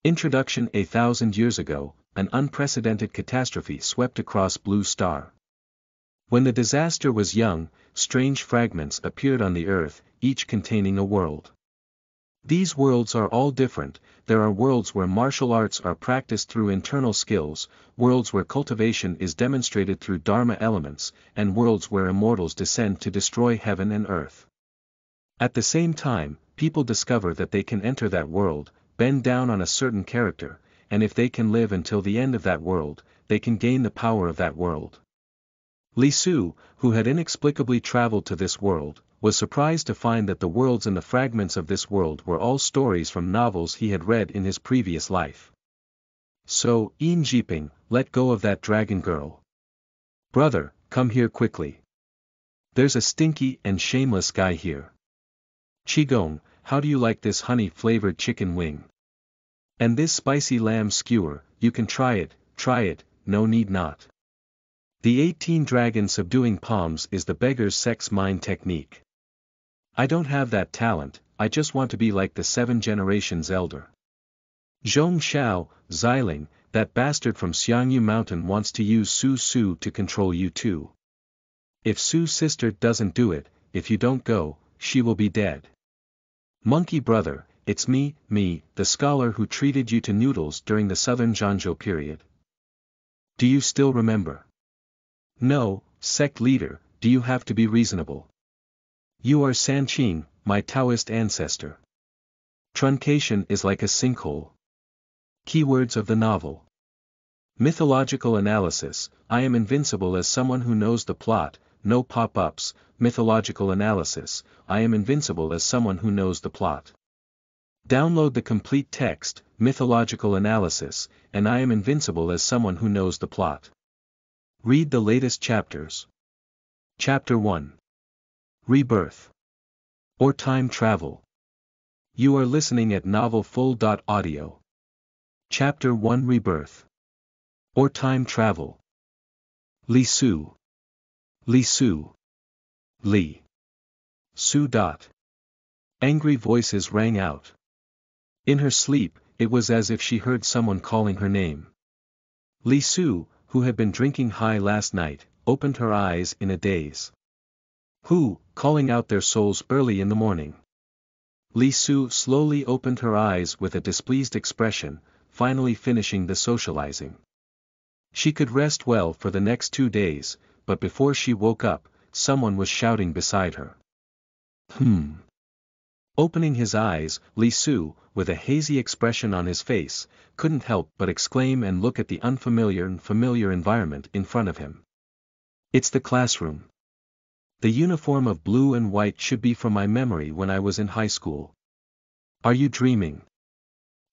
Introduction. 1,000 years ago, an unprecedented catastrophe swept across Blue Star. When the disaster was young, strange fragments appeared on the earth, each containing a world. These worlds are all different. There are worlds where martial arts are practiced through internal skills, worlds where cultivation is demonstrated through Dharma elements, and worlds where immortals descend to destroy heaven and earth. At the same time, people discover that they can enter that world, bend down on a certain character, and if they can live until the end of that world, they can gain the power of that world. Li Su, who had inexplicably traveled to this world, was surprised to find that the worlds and the fragments of this world were all stories from novels he had read in his previous life. So, Yin Jiping, let go of that dragon girl. Brother, come here quickly. There's a stinky and shameless guy here. Qigong, how do you like this honey-flavored chicken wing? And this spicy lamb skewer, you can try it, no need not. The 18 dragon subduing palms is the beggar's sex mind technique. I don't have that talent, I just want to be like the 7 generations elder. Zhong Xiao, Xiling, that bastard from Xiangyu Mountain wants to use Su Su to control you too. If Su's sister doesn't do it, if you don't go, she will be dead. Monkey brother, it's me, the scholar who treated you to noodles during the Southern Zhangzhou period. Do you still remember? No, sect leader, do you have to be reasonable? You are Sanqing, my Taoist ancestor. Truncation is like a sinkhole. Keywords of the novel. Mythological analysis. I am invincible as someone who knows the plot, no pop-ups. Mythological analysis. I am invincible as someone who knows the plot. Download the complete text, Mythological analysis, and I am invincible as someone who knows the plot. Read the latest chapters. Chapter 1. Rebirth. Or time travel. You are listening at novelfull.audio. Chapter 1. Rebirth. Or time travel. Li Su. Li Su. Li. Su. Angry voices rang out. In her sleep, it was as if she heard someone calling her name. Li Su, who had been drinking high last night, opened her eyes in a daze. Who, calling out their souls early in the morning? Li Su slowly opened her eyes with a displeased expression, finally finishing the socializing. She could rest well for the next 2 days, but before she woke up, someone was shouting beside her. Opening his eyes, Li Su, with a hazy expression on his face, couldn't help but exclaim and look at the unfamiliar and familiar environment in front of him. It's the classroom. The uniform of blue and white should be from my memory when I was in high school. Are you dreaming?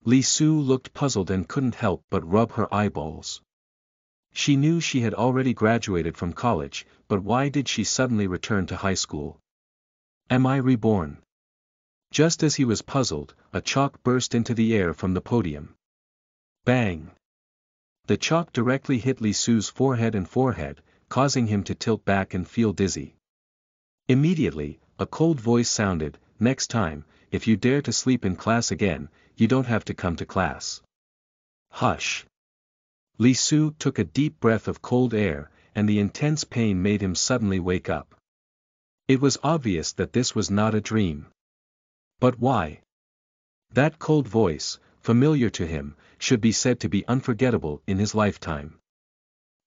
Li Su looked puzzled and couldn't help but rub her eyeballs. She knew she had already graduated from college, but why did she suddenly return to high school? Am I reborn? Just as he was puzzled, a chalk burst into the air from the podium. Bang! The chalk directly hit Li Su's forehead, causing him to tilt back and feel dizzy. Immediately, a cold voice sounded, next time, if you dare to sleep in class again, you don't have to come to class. Hush! Li Su took a deep breath of cold air, and the intense pain made him suddenly wake up. It was obvious that this was not a dream. But why? That cold voice, familiar to him, should be said to be unforgettable in his lifetime.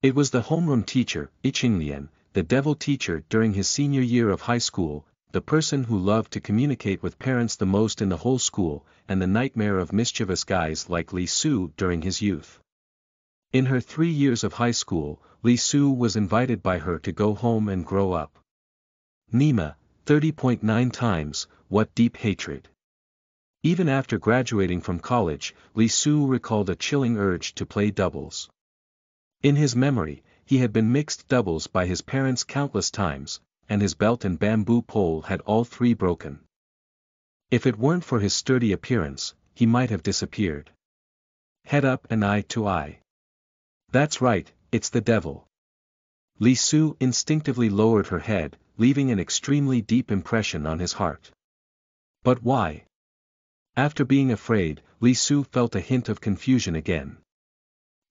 It was the homeroom teacher, Iqinglian, the devil teacher during his senior year of high school, the person who loved to communicate with parents the most in the whole school, and the nightmare of mischievous guys like Li Su during his youth. In her 3 years of high school, Li Su was invited by her to go home and grow up. Nima, 30.9 times, what deep hatred. Even after graduating from college, Li Su recalled a chilling urge to play doubles. In his memory, he had been mixed doubles by his parents countless times, and his belt and bamboo pole had all 3 broken. If it weren't for his sturdy appearance, he might have disappeared. Head up and eye to eye. That's right, it's the devil. Li Su instinctively lowered her head, leaving an extremely deep impression on his heart. But why? After being afraid, Li Su felt a hint of confusion again.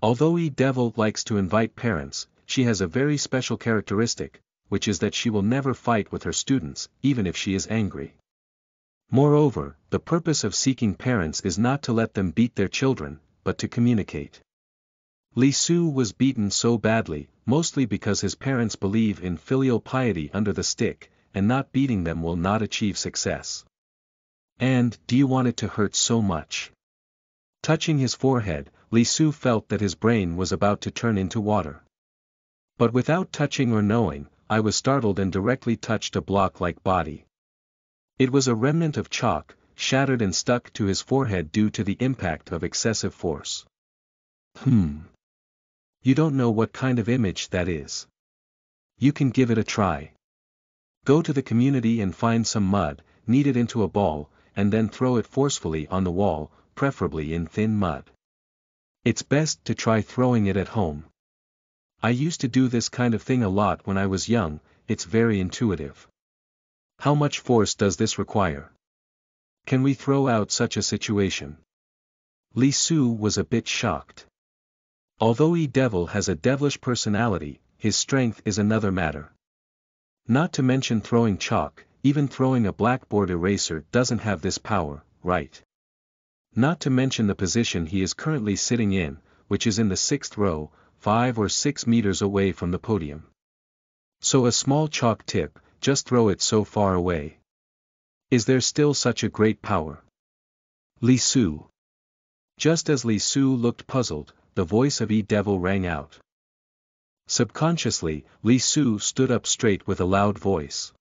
Although E-Devil likes to invite parents, she has a very special characteristic, which is that she will never fight with her students, even if she is angry. Moreover, the purpose of seeking parents is not to let them beat their children, but to communicate. Li Su was beaten so badly, mostly because his parents believe in filial piety under the stick, and not beating them will not achieve success. And, do you want it to hurt so much? Touching his forehead, Li Su felt that his brain was about to turn into water. But without touching or knowing, I was startled and directly touched a block-like body. It was a remnant of chalk, shattered and stuck to his forehead due to the impact of excessive force. You don't know what kind of image that is. You can give it a try. Go to the community and find some mud, knead it into a ball, and then throw it forcefully on the wall, preferably in thin mud. It's best to try throwing it at home. I used to do this kind of thing a lot when I was young, it's very intuitive. How much force does this require? Can we throw out such a situation? Li Su was a bit shocked. Although E-Devil has a devilish personality, his strength is another matter. Not to mention throwing chalk, even throwing a blackboard eraser doesn't have this power, right? Not to mention the position he is currently sitting in, which is in the 6th row, 5 or 6 meters away from the podium. So a small chalk tip, just throw it so far away. Is there still such a great power? Li Su. Just as Li Su looked puzzled, the voice of E-Devil rang out. Subconsciously, Li Su stood up straight with a loud voice.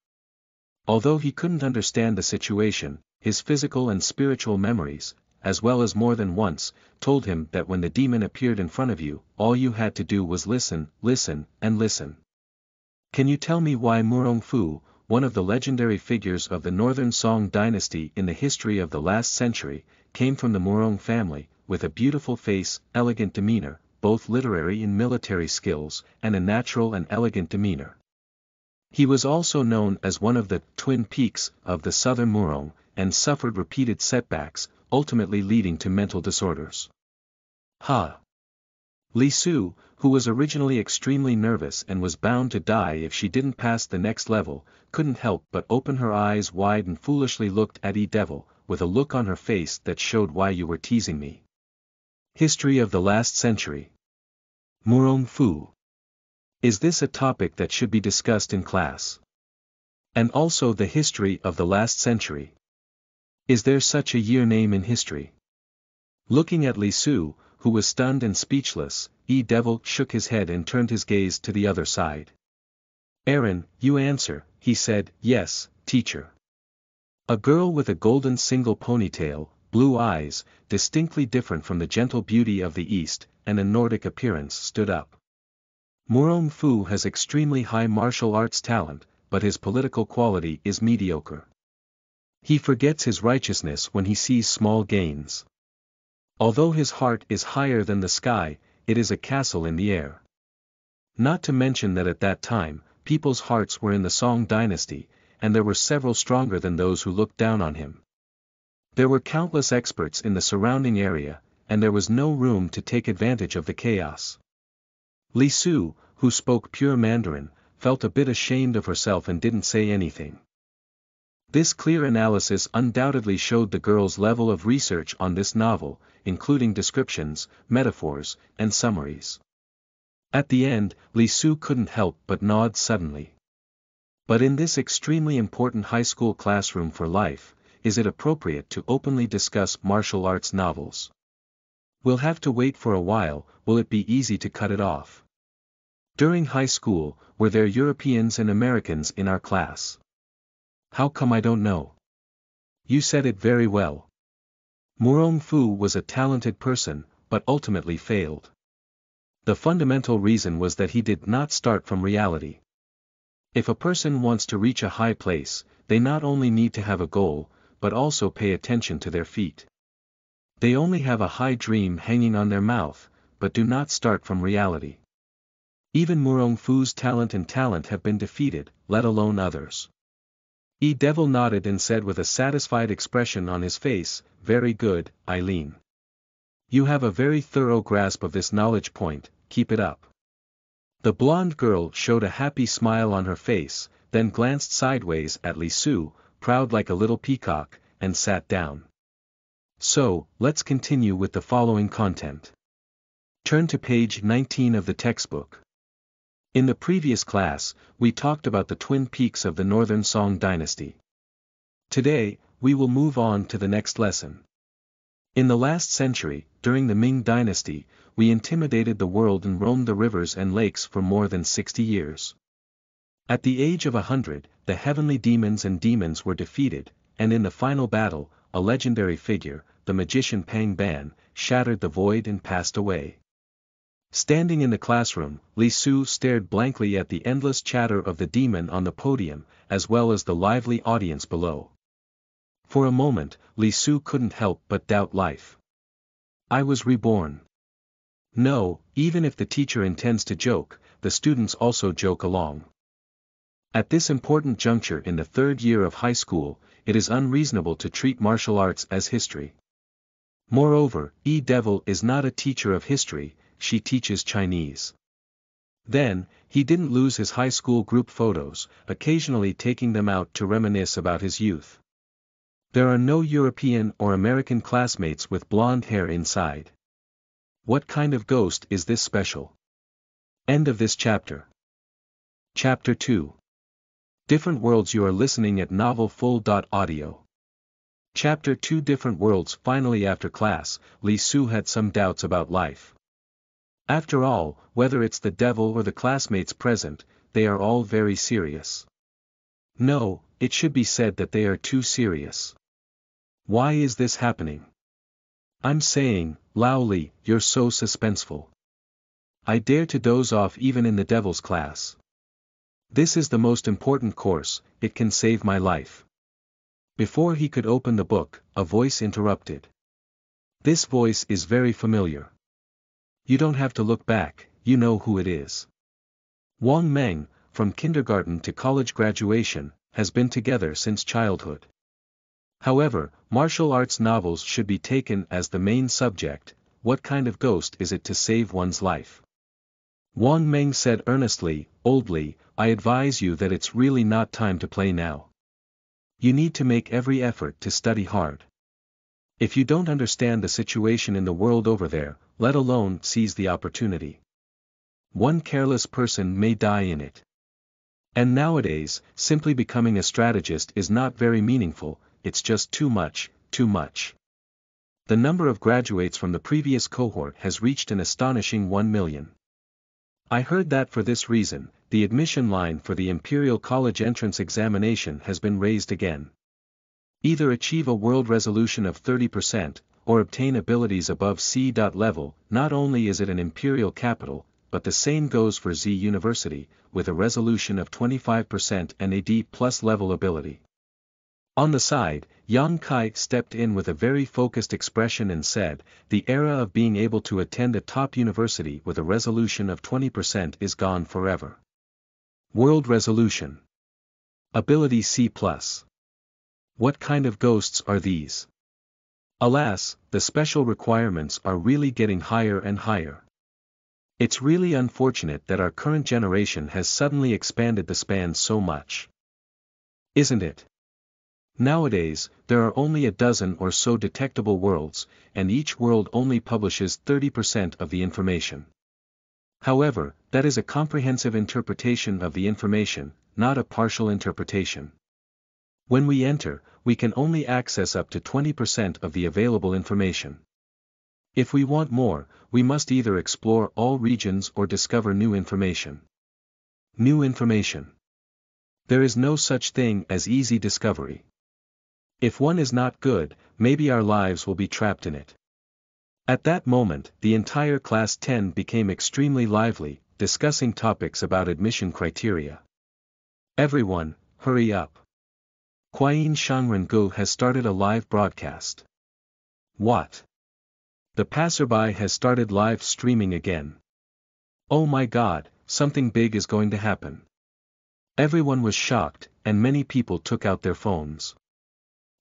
Although he couldn't understand the situation, his physical and spiritual memories, as well as more than once, told him that when the demon appeared in front of you, all you had to do was listen, listen, and listen. Can you tell me why Murong Fu, one of the legendary figures of the Northern Song dynasty in the history of the last century, came from the Murong family, with a beautiful face, elegant demeanor, both literary and military skills, and a natural and elegant demeanor? He was also known as one of the twin peaks of the southern Murong, and suffered repeated setbacks, ultimately leading to mental disorders. Li Su, who was originally extremely nervous and was bound to die if she didn't pass the next level, couldn't help but open her eyes wide and foolishly looked at E-Devil, with a look on her face that showed why you were teasing me. History of the last century. Murong Fu. Is this a topic that should be discussed in class? And also the history of the last century. Is there such a year name in history? Looking at Li Su, who was stunned and speechless, E-Devil shook his head and turned his gaze to the other side. Aaron, you answer, he said. Yes, teacher. A girl with a golden single ponytail, blue eyes, distinctly different from the gentle beauty of the East, and a Nordic appearance stood up. Murong Fu has extremely high martial arts talent, but his political quality is mediocre. He forgets his righteousness when he sees small gains. Although his heart is higher than the sky, it is a castle in the air. Not to mention that at that time, people's hearts were in the Song dynasty, and there were several stronger than those who looked down on him. There were countless experts in the surrounding area, and there was no room to take advantage of the chaos. Li Su, who spoke pure Mandarin, felt a bit ashamed of herself and didn't say anything. This clear analysis undoubtedly showed the girl's level of research on this novel, including descriptions, metaphors, and summaries. At the end, Li Su couldn't help but nod suddenly. But in this extremely important high school classroom for life, is it appropriate to openly discuss martial arts novels? We'll have to wait for a while. Will it be easy to cut it off? During high school, were there Europeans and Americans in our class? How come I don't know? You said it very well. Murong Fu was a talented person, but ultimately failed. The fundamental reason was that he did not start from reality. If a person wants to reach a high place, they not only need to have a goal, but also pay attention to their feet. They only have a high dream hanging on their mouth, but do not start from reality. Even Murong Fu's talent have been defeated, let alone others. E-Devil nodded and said with a satisfied expression on his face, very good, Eileen. You have a very thorough grasp of this knowledge point, keep it up. The blonde girl showed a happy smile on her face, then glanced sideways at Li Su, proud like a little peacock, and sat down. So, let's continue with the following content. Turn to page 19 of the textbook. In the previous class, we talked about the twin peaks of the Northern Song dynasty. Today, we will move on to the next lesson. In the last century, during the Ming dynasty, we intimidated the world and roamed the rivers and lakes for more than 60 years. At the age of 100, the heavenly demons were defeated, and in the final battle, a legendary figure, the magician Pang Ban, shattered the void and passed away. Standing in the classroom, Li Su stared blankly at the endless chatter of the demon on the podium, as well as the lively audience below. For a moment, Li Su couldn't help but doubt life. I was reborn. No, even if the teacher intends to joke, the students also joke along. At this important juncture in the third year of high school, it is unreasonable to treat martial arts as history. Moreover, E-Devil is not a teacher of history, she teaches Chinese. Then, he didn't lose his high school group photos, occasionally taking them out to reminisce about his youth. There are no European or American classmates with blonde hair inside. What kind of ghost is this special? End of this chapter. Chapter 2. Different Worlds. You are listening at novelfull.audio. Chapter 2. Different Worlds. Finally, after class, Li Su had some doubts about life. After all, whether it's the devil or the classmates present, they are all very serious. No, it should be said that they are too serious. Why is this happening? I'm saying, Lao Li, you're so suspenseful. I dare to doze off even in the devil's class. This is the most important course, it can save my life. Before he could open the book, a voice interrupted. This voice is very familiar. You don't have to look back, you know who it is. Wang Meng, from kindergarten to college graduation, has been together since childhood. However, martial arts novels should be taken as the main subject. What kind of ghost is it to save one's life? Wang Meng said earnestly, Old Li, I advise you that it's really not time to play now. You need to make every effort to study hard. If you don't understand the situation in the world over there, let alone seize the opportunity. One careless person may die in it. And nowadays, simply becoming a strategist is not very meaningful, it's just too much, too much. The number of graduates from the previous cohort has reached an astonishing 1 million. I heard that for this reason, the admission line for the Imperial College entrance examination has been raised again. Either achieve a world resolution of 30%, or obtain abilities above C. level. Not only is it an imperial capital, but the same goes for Z University, with a resolution of 25% and a D+ level ability. On the side, Yang Kai stepped in with a very focused expression and said, the era of being able to attend a top university with a resolution of 20% is gone forever. World resolution. Ability C+. What kind of ghosts are these? Alas, the special requirements are really getting higher and higher. It's really unfortunate that our current generation has suddenly expanded the span so much. Isn't it? Nowadays, there are only a dozen or so detectable worlds, and each world only publishes 30% of the information. However, that is a comprehensive interpretation of the information, not a partial interpretation. When we enter, we can only access up to 20% of the available information. If we want more, we must either explore all regions or discover new information. New information. There is no such thing as easy discovery. If one is not good, maybe our lives will be trapped in it. At that moment, the entire class 10 became extremely lively, discussing topics about admission criteria. Everyone, hurry up. Kuayin Shangrengu has started a live broadcast. What? The passerby has started live streaming again. Oh my God, something big is going to happen. Everyone was shocked, and many people took out their phones.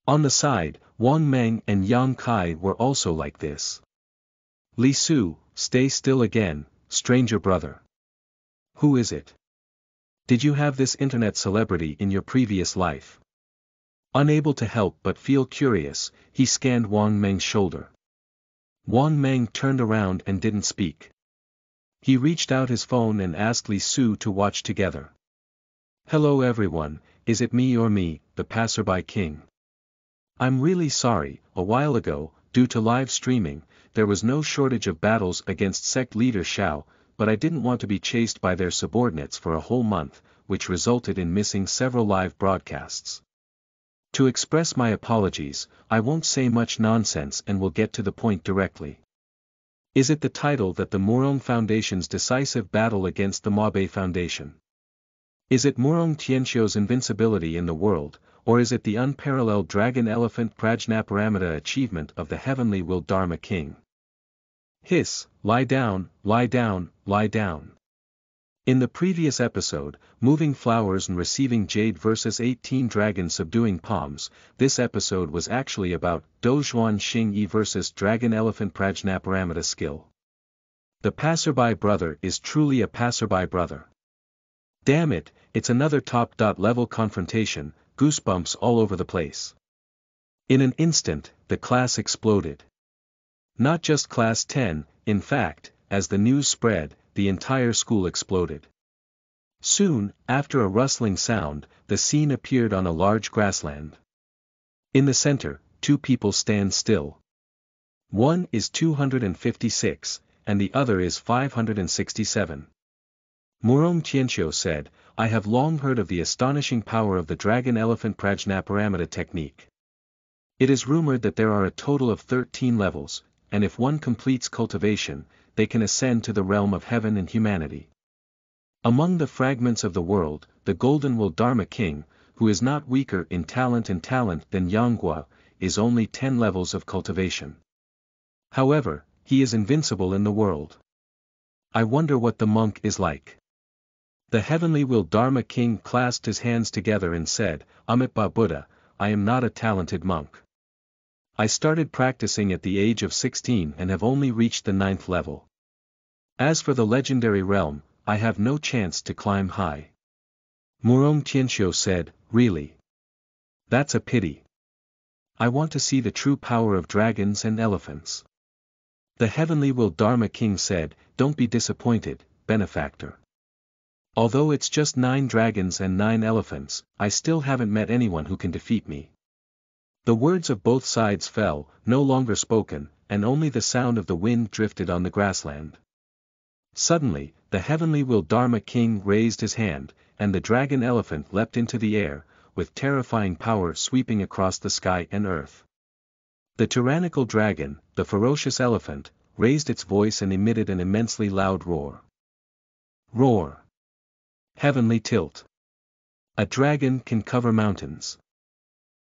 On the side, Wang Meng and Yang Kai were also like this. Li Su, stay still again, stranger brother. Who is it? Did you have this internet celebrity in your previous life? Unable to help but feel curious, he scanned Wang Meng's shoulder. Wang Meng turned around and didn't speak. He reached out his phone and asked Li Su to watch together. Hello everyone, is it me or me, the passerby king? I'm really sorry, a while ago, due to live streaming, there was no shortage of battles against sect leader Xiao, but I didn't want to be chased by their subordinates for a whole month, which resulted in missing several live broadcasts. To express my apologies, I won't say much nonsense and will get to the point directly. Is it the title that the Murong Foundation's decisive battle against the Mabe Foundation? Is it Murong Tianxiu's invincibility in the world, or is it the unparalleled Dragon Elephant Prajnaparamita achievement of the Heavenly Will Dharma King? Hiss, lie down, lie down, lie down. In the previous episode, Moving Flowers and Receiving Jade vs 18 Dragons Subduing Palms, this episode was actually about Dozhuan Xingyi vs Dragon Elephant Prajnaparamita skill. The passerby brother is truly a passerby brother. Damn it, it's another top-level confrontation, goosebumps all over the place. In an instant, the class exploded. Not just Class 10, in fact, as the news spread, the entire school exploded. Soon, after a rustling sound, the scene appeared on a large grassland. In the center, two people stand still. One is 256, and the other is 567. Murong Tianxiu said, I have long heard of the astonishing power of the Dragon Elephant Prajnaparamita technique. It is rumored that there are a total of 13 levels, and if one completes cultivation, they can ascend to the realm of heaven and humanity. Among the fragments of the world, the Golden Will Dharma King, who is not weaker in talent than Yanghua, is only 10 levels of cultivation. However, he is invincible in the world. I wonder what the monk is like. The Heavenly Will Dharma King clasped his hands together and said, Amitabha Buddha, I am not a talented monk. I started practicing at the age of 16 and have only reached the 9th level. As for the legendary realm, I have no chance to climb high. Murong Tianxiu said, really? That's a pity. I want to see the true power of dragons and elephants. The Heavenly Will Dharma King said, don't be disappointed, benefactor. Although it's just 9 dragons and 9 elephants, I still haven't met anyone who can defeat me. The words of both sides fell, no longer spoken, and only the sound of the wind drifted on the grassland. Suddenly, the Heavenly Will Dharma King raised his hand, and the dragon elephant leapt into the air, with terrifying power sweeping across the sky and earth. The tyrannical dragon, the ferocious elephant, raised its voice and emitted an immensely loud roar. Roar. Heavenly tilt. A dragon can cover mountains.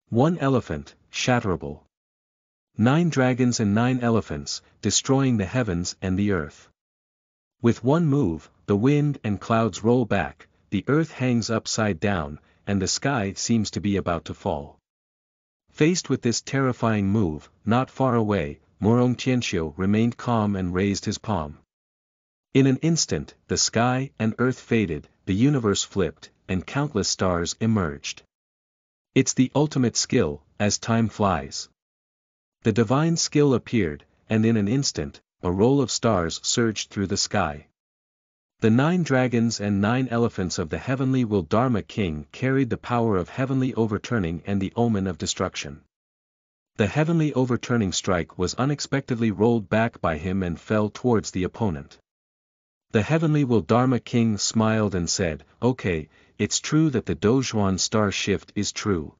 1 elephant, shatterable. 9 dragons and 9 elephants, destroying the heavens and the earth. With one move, the wind and clouds roll back, the earth hangs upside down, and the sky seems to be about to fall. Faced with this terrifying move, not far away, Murong Tianxiu remained calm and raised his palm. In an instant, the sky and earth faded, the universe flipped, and countless stars emerged. It's the ultimate skill, as time flies. The divine skill appeared, and in an instant, a roll of stars surged through the sky. The 9 dragons and 9 elephants of the Heavenly Will Dharma King carried the power of heavenly overturning and the omen of destruction. The heavenly overturning strike was unexpectedly rolled back by him and fell towards the opponent. The Heavenly Will Dharma King smiled and said, okay, it's true that the Dozhuan star shift is true.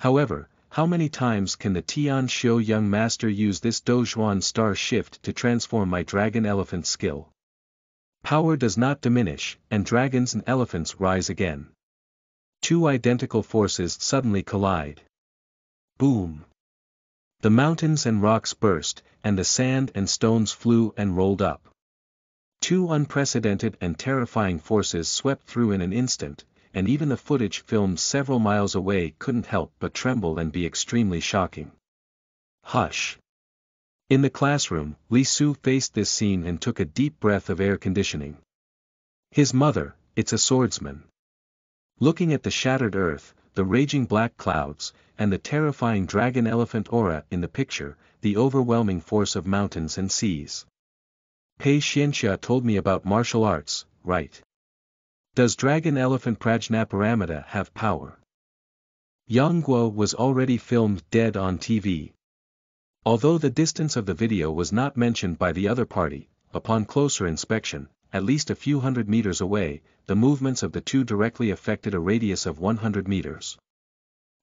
However, how many times can the Tian Xiu young master use this Dozhuan star shift to transform my dragon elephant skill? Power does not diminish, and dragons and elephants rise again. 2 identical forces suddenly collide. Boom! The mountains and rocks burst, and the sand and stones flew and rolled up. 2 unprecedented and terrifying forces swept through in an instant, and even the footage filmed several miles away couldn't help but tremble and be extremely shocking. Hush! In the classroom, Li Su faced this scene and took a deep breath of air conditioning. His mother, it's a swordsman. Looking at the shattered earth, the raging black clouds, and the terrifying dragon-elephant aura in the picture, the overwhelming force of mountains and seas. Pei Xianxia told me about martial arts, right? Does dragon-elephant Prajnaparamita have power? Yang Guo was already filmed dead on TV. Although the distance of the video was not mentioned by the other party, upon closer inspection, at least a few hundred meters away, the movements of the two directly affected a radius of 100 meters.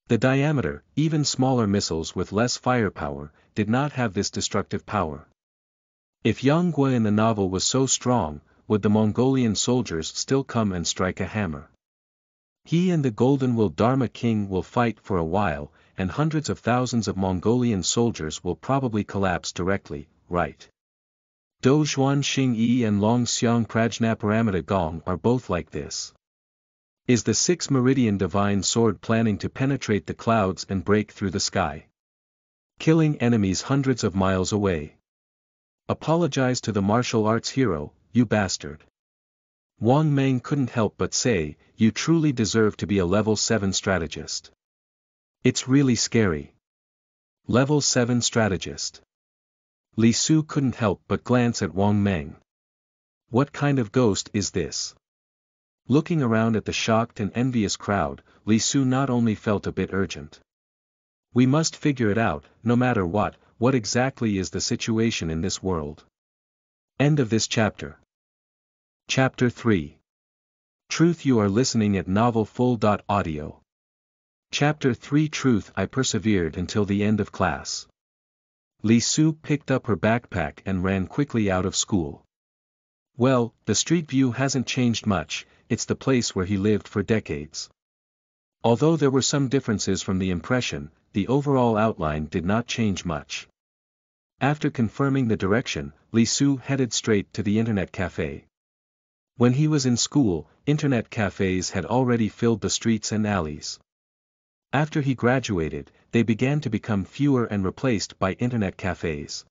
The diameter, even smaller missiles with less firepower, did not have this destructive power. If Yang Guo in the novel was so strong, would the Mongolian soldiers still come and strike a hammer? He and the Golden-Willed Dharma King will fight for a while, and hundreds of thousands of Mongolian soldiers will probably collapse directly, right? Do Zhuan Xing Yi and Long Xiang Prajnaparamita Gong are both like this. Is the 6 Meridian Divine Sword planning to penetrate the clouds and break through the sky? Killing enemies hundreds of miles away. Apologize to the martial arts hero, you bastard. Wang Meng couldn't help but say, you truly deserve to be a level 7 strategist. It's really scary. Level 7 strategist. Li Su couldn't help but glance at Wang Meng. What kind of ghost is this? Looking around at the shocked and envious crowd, Li Su not only felt a bit urgent. We must figure it out, no matter what exactly is the situation in this world. End of this chapter. Chapter 3. Truth. You are listening at novelfull.audio. Chapter 3. Truth. I persevered until the end of class. Li Su picked up her backpack and ran quickly out of school. Well, the street view hasn't changed much, it's the place where he lived for decades. Although there were some differences from the impression, the overall outline did not change much. After confirming the direction, Li Su headed straight to the internet cafe. When he was in school, internet cafes had already filled the streets and alleys. After he graduated, they began to become fewer and replaced by internet cafes.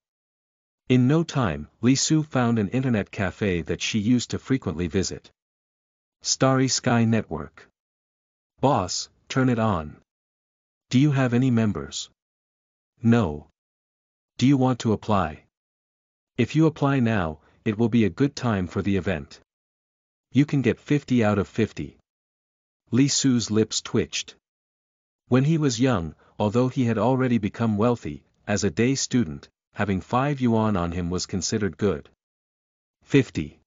In no time, Li Su found an internet cafe that she used to frequently visit. Starry Sky Network. Boss, turn it on. Do you have any members? No. Do you want to apply? If you apply now, it will be a good time for the event. You can get 50 out of 50. Li Su's lips twitched. When he was young, although he had already become wealthy, as a day student, having 5 yuan on him was considered good. 50.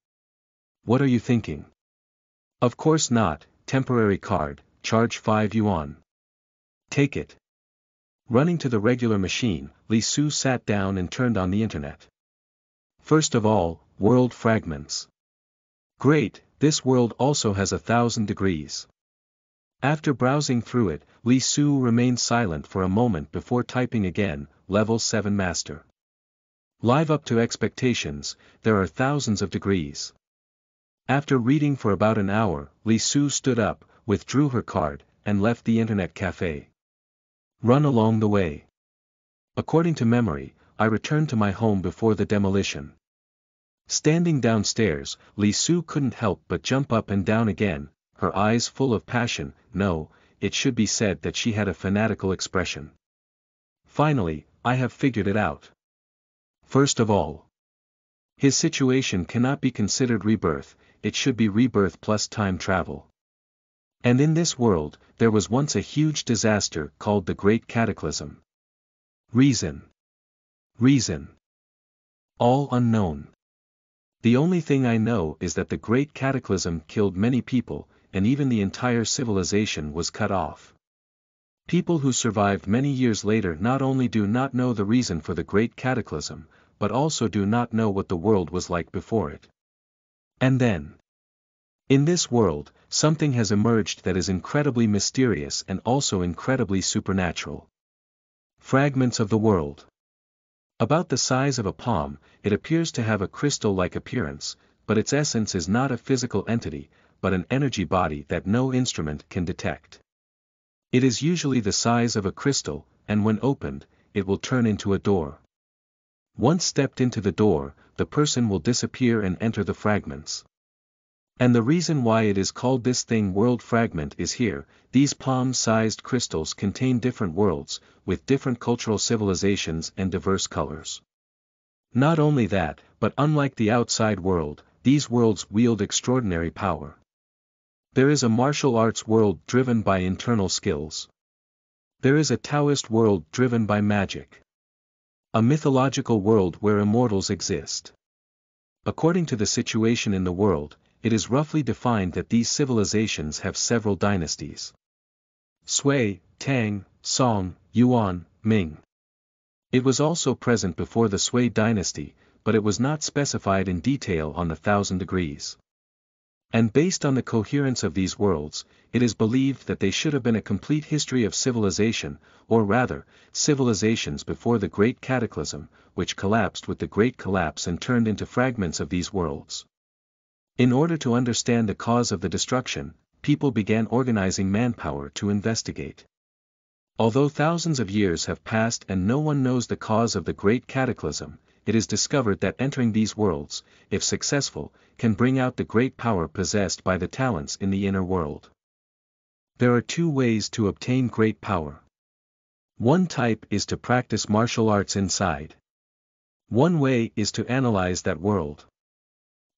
What are you thinking? Of course not, temporary card, charge 5 yuan. Take it. Running to the regular machine, Li Su sat down and turned on the internet. First of all, world fragments. Great, this world also has 1,000 degrees. After browsing through it, Li Su remained silent for a moment before typing again, level 7 master. Live up to expectations, there are thousands of degrees. After reading for about an hour, Li Su stood up, withdrew her card, and left the internet cafe. Run along the way. According to memory, I returned to my home before the demolition. Standing downstairs, Li Su couldn't help but jump up and down again, her eyes full of passion. No, it should be said that she had a fanatical expression. Finally, I have figured it out. First of all, his situation cannot be considered rebirth, it should be rebirth plus time travel. And in this world, there was once a huge disaster called the Great Cataclysm. Reason. All unknown. The only thing I know is that the Great Cataclysm killed many people, and even the entire civilization was cut off. People who survived many years later not only do not know the reason for the Great Cataclysm, but also do not know what the world was like before it. And then, in this world, something has emerged that is incredibly mysterious and also incredibly supernatural. Fragments of the world. About the size of a palm, it appears to have a crystal-like appearance, but its essence is not a physical entity, but an energy body that no instrument can detect. It is usually the size of a crystal, and when opened, it will turn into a door. Once stepped into the door, the person will disappear and enter the fragments. And the reason why it is called this thing world fragment is here. These palm-sized crystals contain different worlds, with different cultural civilizations and diverse colors. Not only that, but unlike the outside world, these worlds wield extraordinary power. There is a martial arts world driven by internal skills. There is a Taoist world driven by magic. A mythological world where immortals exist. According to the situation in the world, it is roughly defined that these civilizations have several dynasties. Sui, Tang, Song, Yuan, Ming. It was also present before the Sui dynasty, but it was not specified in detail on the 1000 degrees. And based on the coherence of these worlds, it is believed that they should have been a complete history of civilization, or rather, civilizations before the Great Cataclysm, which collapsed with the Great Collapse and turned into fragments of these worlds. In order to understand the cause of the destruction, people began organizing manpower to investigate. Although thousands of years have passed and no one knows the cause of the Great Cataclysm, it is discovered that entering these worlds, if successful, can bring out the great power possessed by the talents in the inner world. There are two ways to obtain great power. One type is to practice martial arts inside. One way is to analyze that world.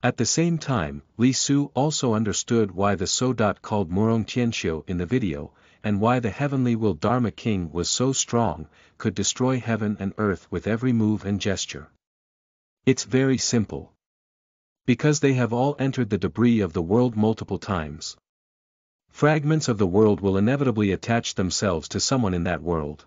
At the same time, Li Su also understood why the Sodat called Murong Tianxiu in the video, and why the heavenly will Dharma king was so strong, could destroy heaven and earth with every move and gesture. It's very simple. Because they have all entered the debris of the world multiple times. Fragments of the world will inevitably attach themselves to someone in that world.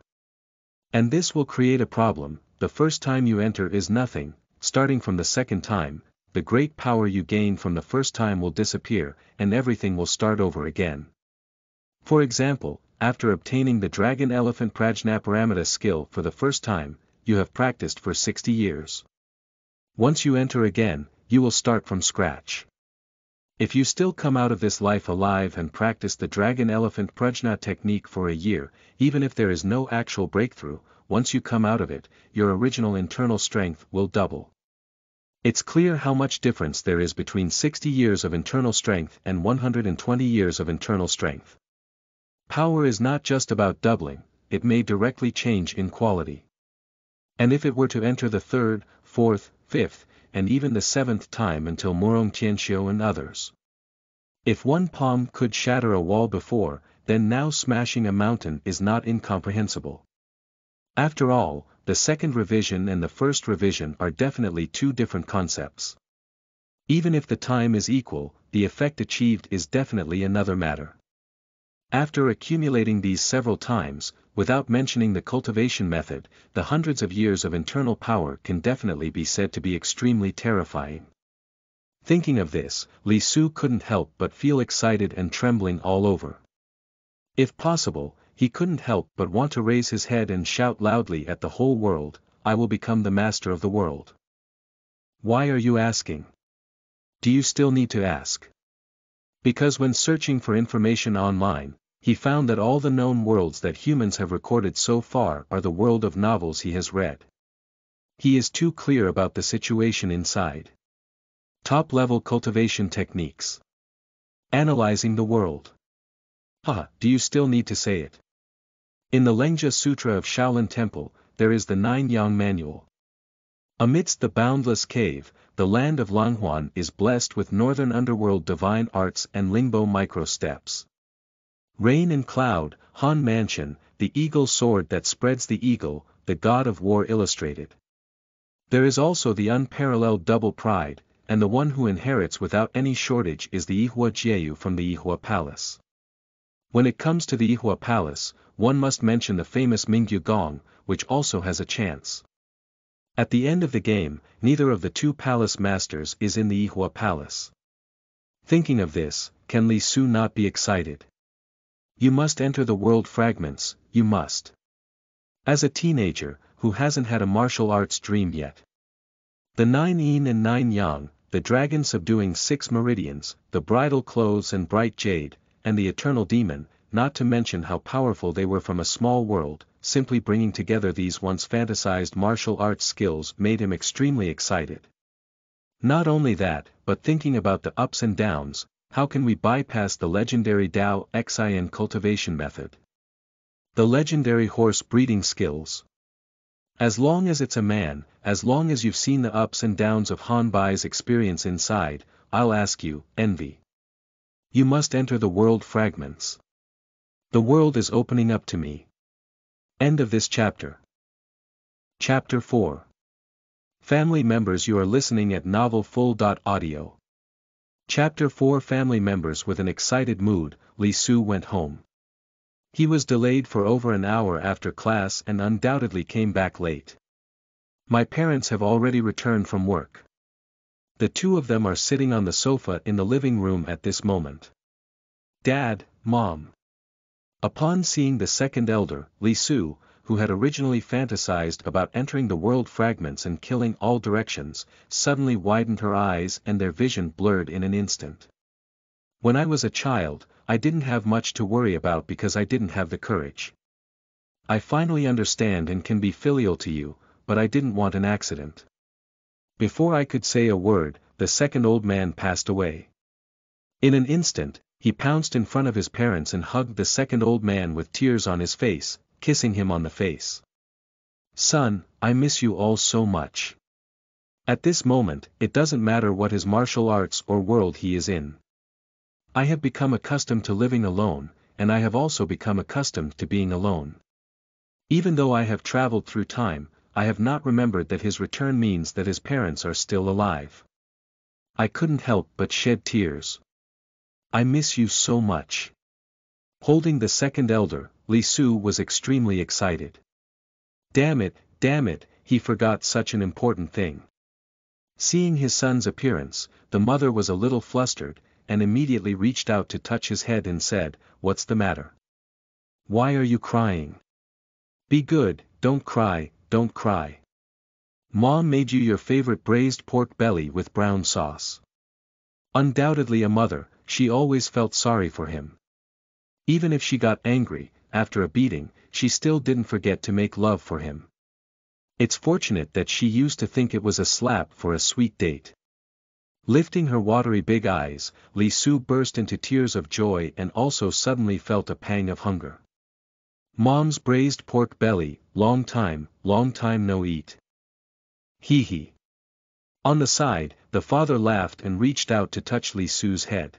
And this will create a problem. The first time you enter is nothing. Starting from the second time, the great power you gain from the first time will disappear, and everything will start over again. For example, after obtaining the Dragon Elephant Prajnaparamita skill for the first time, you have practiced for 60 years. Once you enter again, you will start from scratch. If you still come out of this life alive and practice the Dragon Elephant Prajna technique for a year, even if there is no actual breakthrough, once you come out of it, your original internal strength will double. It's clear how much difference there is between 60 years of internal strength and 120 years of internal strength. Power is not just about doubling, it may directly change in quality. And if it were to enter the third, fourth, fifth, and even the seventh time until Murong Tianxiu and others. If one palm could shatter a wall before, then now smashing a mountain is not incomprehensible. After all, the second revision and the first revision are definitely two different concepts. Even if the time is equal, the effect achieved is definitely another matter. After accumulating these several times, without mentioning the cultivation method, the hundreds of years of internal power can definitely be said to be extremely terrifying. Thinking of this, Li Su couldn't help but feel excited and trembling all over. If possible, he couldn't help but want to raise his head and shout loudly at the whole world, "I will become the master of the world." Why are you asking? Do you still need to ask? Because when searching for information online, he found that all the known worlds that humans have recorded so far are the world of novels he has read. He is too clear about the situation inside. Top-level cultivation techniques. Analyzing the world. Do you still need to say it? In the Lengzhi Sutra of Shaolin Temple, there is the 9-yang manual. Amidst the boundless cave, the land of Langhuan is blessed with northern underworld divine arts and Lingbo micro-steps. Rain and Cloud, Han Mansion, the eagle sword that spreads the eagle, the god of war illustrated. There is also the unparalleled double pride, and the one who inherits without any shortage is the Yihua Jieyu from the Yihua Palace. When it comes to the Yihua Palace, one must mention the famous Mingyu Gong, which also has a chance. At the end of the game, neither of the two palace masters is in the Yihua Palace. Thinking of this, can Li Su not be excited? You must enter the world fragments, you must. As a teenager, who hasn't had a martial arts dream yet. The 9 yin and 9 yang, the dragon subduing 6 meridians, the bridal clothes and bright jade, and the eternal demon, not to mention how powerful they were from a small world. Simply bringing together these once fantasized martial arts skills made him extremely excited. Not only that, but thinking about the ups and downs, how can we bypass the legendary Dao Xin cultivation method? The legendary horse breeding skills. As long as it's a man, as long as you've seen the ups and downs of Han Bai's experience inside, I'll ask you, Envy. You must enter the world fragments. The world is opening up to me. End of this chapter. Chapter 4. Family members. You are listening at novelfull.audio. Chapter 4. Family members. With an excited mood, Li Su went home. He was delayed for over an hour after class and undoubtedly came back late. My parents have already returned from work. The two of them are sitting on the sofa in the living room at this moment. Dad, Mom. Upon seeing the second elder, Li Su, who had originally fantasized about entering the world fragments and killing all directions, suddenly widened her eyes and their vision blurred in an instant. When I was a child, I didn't have much to worry about because I didn't have the courage. I finally understand and can be filial to you, but I didn't want an accident. Before I could say a word, the second old man passed away. In an instant, he pounced in front of his parents and hugged the second old man with tears on his face, kissing him on the face. Son, I miss you all so much. At this moment, it doesn't matter what his martial arts or world he is in. I have become accustomed to living alone, and I have also become accustomed to being alone. Even though I have traveled through time, I have not remembered that his return means that his parents are still alive. I couldn't help but shed tears. I miss you so much. Holding the second elder, Li Su was extremely excited. Damn it, he forgot such an important thing. Seeing his son's appearance, the mother was a little flustered, and immediately reached out to touch his head and said, "What's the matter? Why are you crying? Be good, don't cry, don't cry. Mom made you your favorite braised pork belly with brown sauce." Undoubtedly a mother, she always felt sorry for him. Even if she got angry, after a beating, she still didn't forget to make love for him. It's fortunate that she used to think it was a slap for a sweet date. Lifting her watery big eyes, Li Su burst into tears of joy and also suddenly felt a pang of hunger. Mom's braised pork belly, long time no eat. Hee hee. On the side, the father laughed and reached out to touch Li Su's head.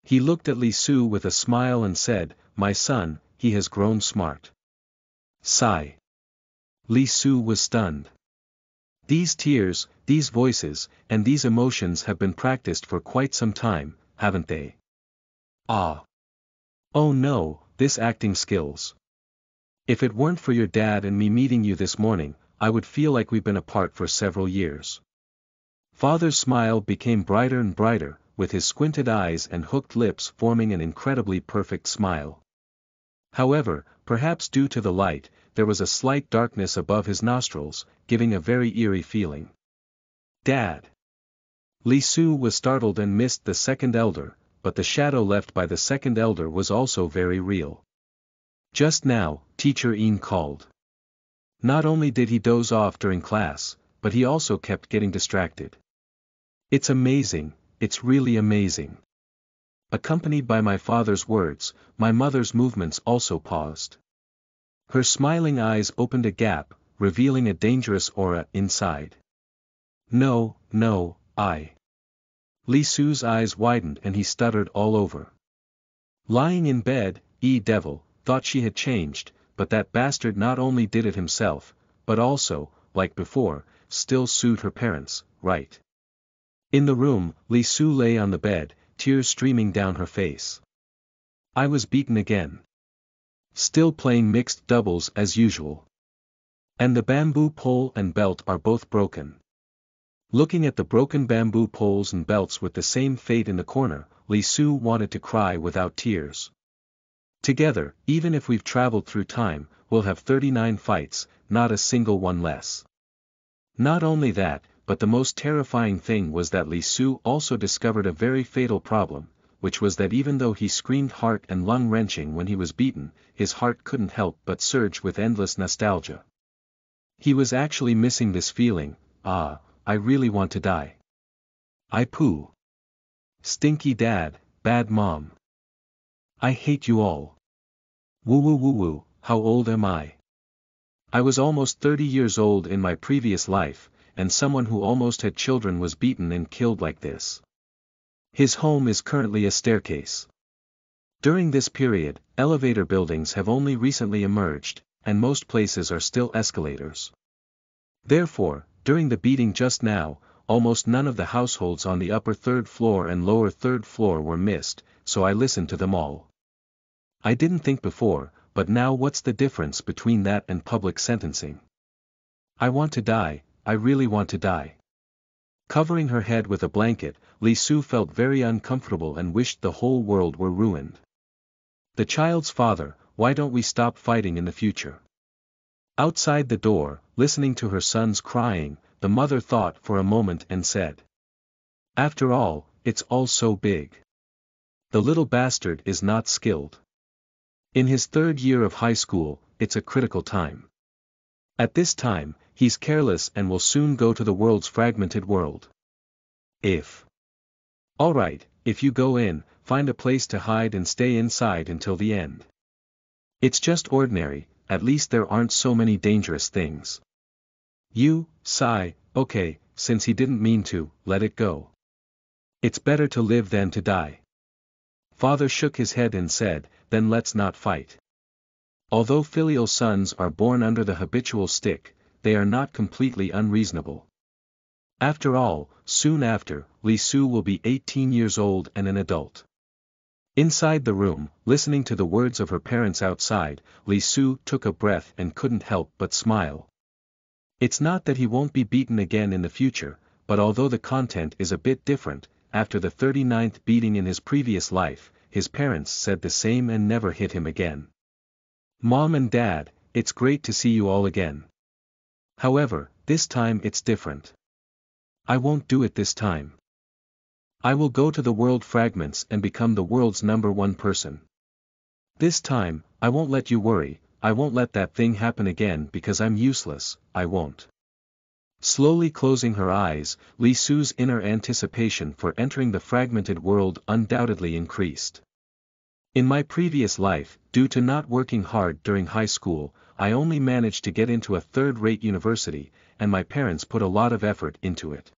He looked at Li Su with a smile and said, "My son, he has grown smart." Sigh. Li Su was stunned. These tears, these voices, and these emotions have been practiced for quite some time, haven't they? Ah. Oh no, this acting skills. If it weren't for your dad and me meeting you this morning, I would feel like we've been apart for several years. Father's smile became brighter and brighter, with his squinted eyes and hooked lips forming an incredibly perfect smile. However, perhaps due to the light, there was a slight darkness above his nostrils, giving a very eerie feeling. Dad! Li Su was startled and missed the second elder, but the shadow left by the second elder was also very real. Just now, Teacher Ian called. Not only did he doze off during class, but he also kept getting distracted. It's amazing, it's really amazing. Accompanied by my father's words, my mother's movements also paused. Her smiling eyes opened a gap, revealing a dangerous aura inside. No, I. Li Su's eyes widened and he stuttered all over. Lying in bed, devil, thought she had changed, but that bastard not only did it himself, but also, like before, still sued her parents, right? In the room, Li Su lay on the bed, tears streaming down her face. I was beaten again. Still playing mixed doubles as usual. And the bamboo pole and belt are both broken. Looking at the broken bamboo poles and belts with the same fate in the corner, Li Su wanted to cry without tears. Together, even if we've traveled through time, we'll have 39 fights, not a single one less. Not only that, but the most terrifying thing was that Li Su also discovered a very fatal problem. which was that even though he screamed heart and lung-wrenching when he was beaten, his heart couldn't help but surge with endless nostalgia. He was actually missing this feeling. I really want to die. I poo. Stinky dad, bad mom. I hate you all. Woo woo woo woo, how old am I? I was almost 30 years old in my previous life, and someone who almost had children was beaten and killed like this. His home is currently a staircase. During this period, elevator buildings have only recently emerged, and most places are still escalators. Therefore, during the beating just now, almost none of the households on the upper third floor and lower third floor were missed, so I listened to them all. I didn't think before, but now what's the difference between that and public sentencing? I want to die, I really want to die. Covering her head with a blanket, Li Su felt very uncomfortable and wished the whole world were ruined. The child's father, why don't we stop fighting in the future? Outside the door, listening to her son's crying, the mother thought for a moment and said, "After all, it's all so big. The little bastard is not skilled. In his third year of high school, it's a critical time. At this time, he's careless and will soon go to the world's fragmented world. Alright, if you go in, find a place to hide and stay inside until the end. It's just ordinary, at least there aren't so many dangerous things. You, sigh, okay, since he didn't mean to, let it go. It's better to live than to die." Father shook his head and said, "Then let's not fight. Although filial sons are born under the habitual stick, they are not completely unreasonable. After all, soon after, Li Su will be 18 years old and an adult." Inside the room, listening to the words of her parents outside, Li Su took a breath and couldn't help but smile. It's not that he won't be beaten again in the future, but although the content is a bit different, after the 39th beating in his previous life, his parents said the same and never hit him again. "Mom and Dad, it's great to see you all again. However, this time it's different. I won't do it this time. I will go to the world fragments and become the world's #1 person. This time, I won't let you worry, I won't let that thing happen again because I'm useless, I won't." Slowly closing her eyes, Li Su's inner anticipation for entering the fragmented world undoubtedly increased. "In my previous life, due to not working hard during high school, I only managed to get into a third-rate university, and my parents put a lot of effort into it.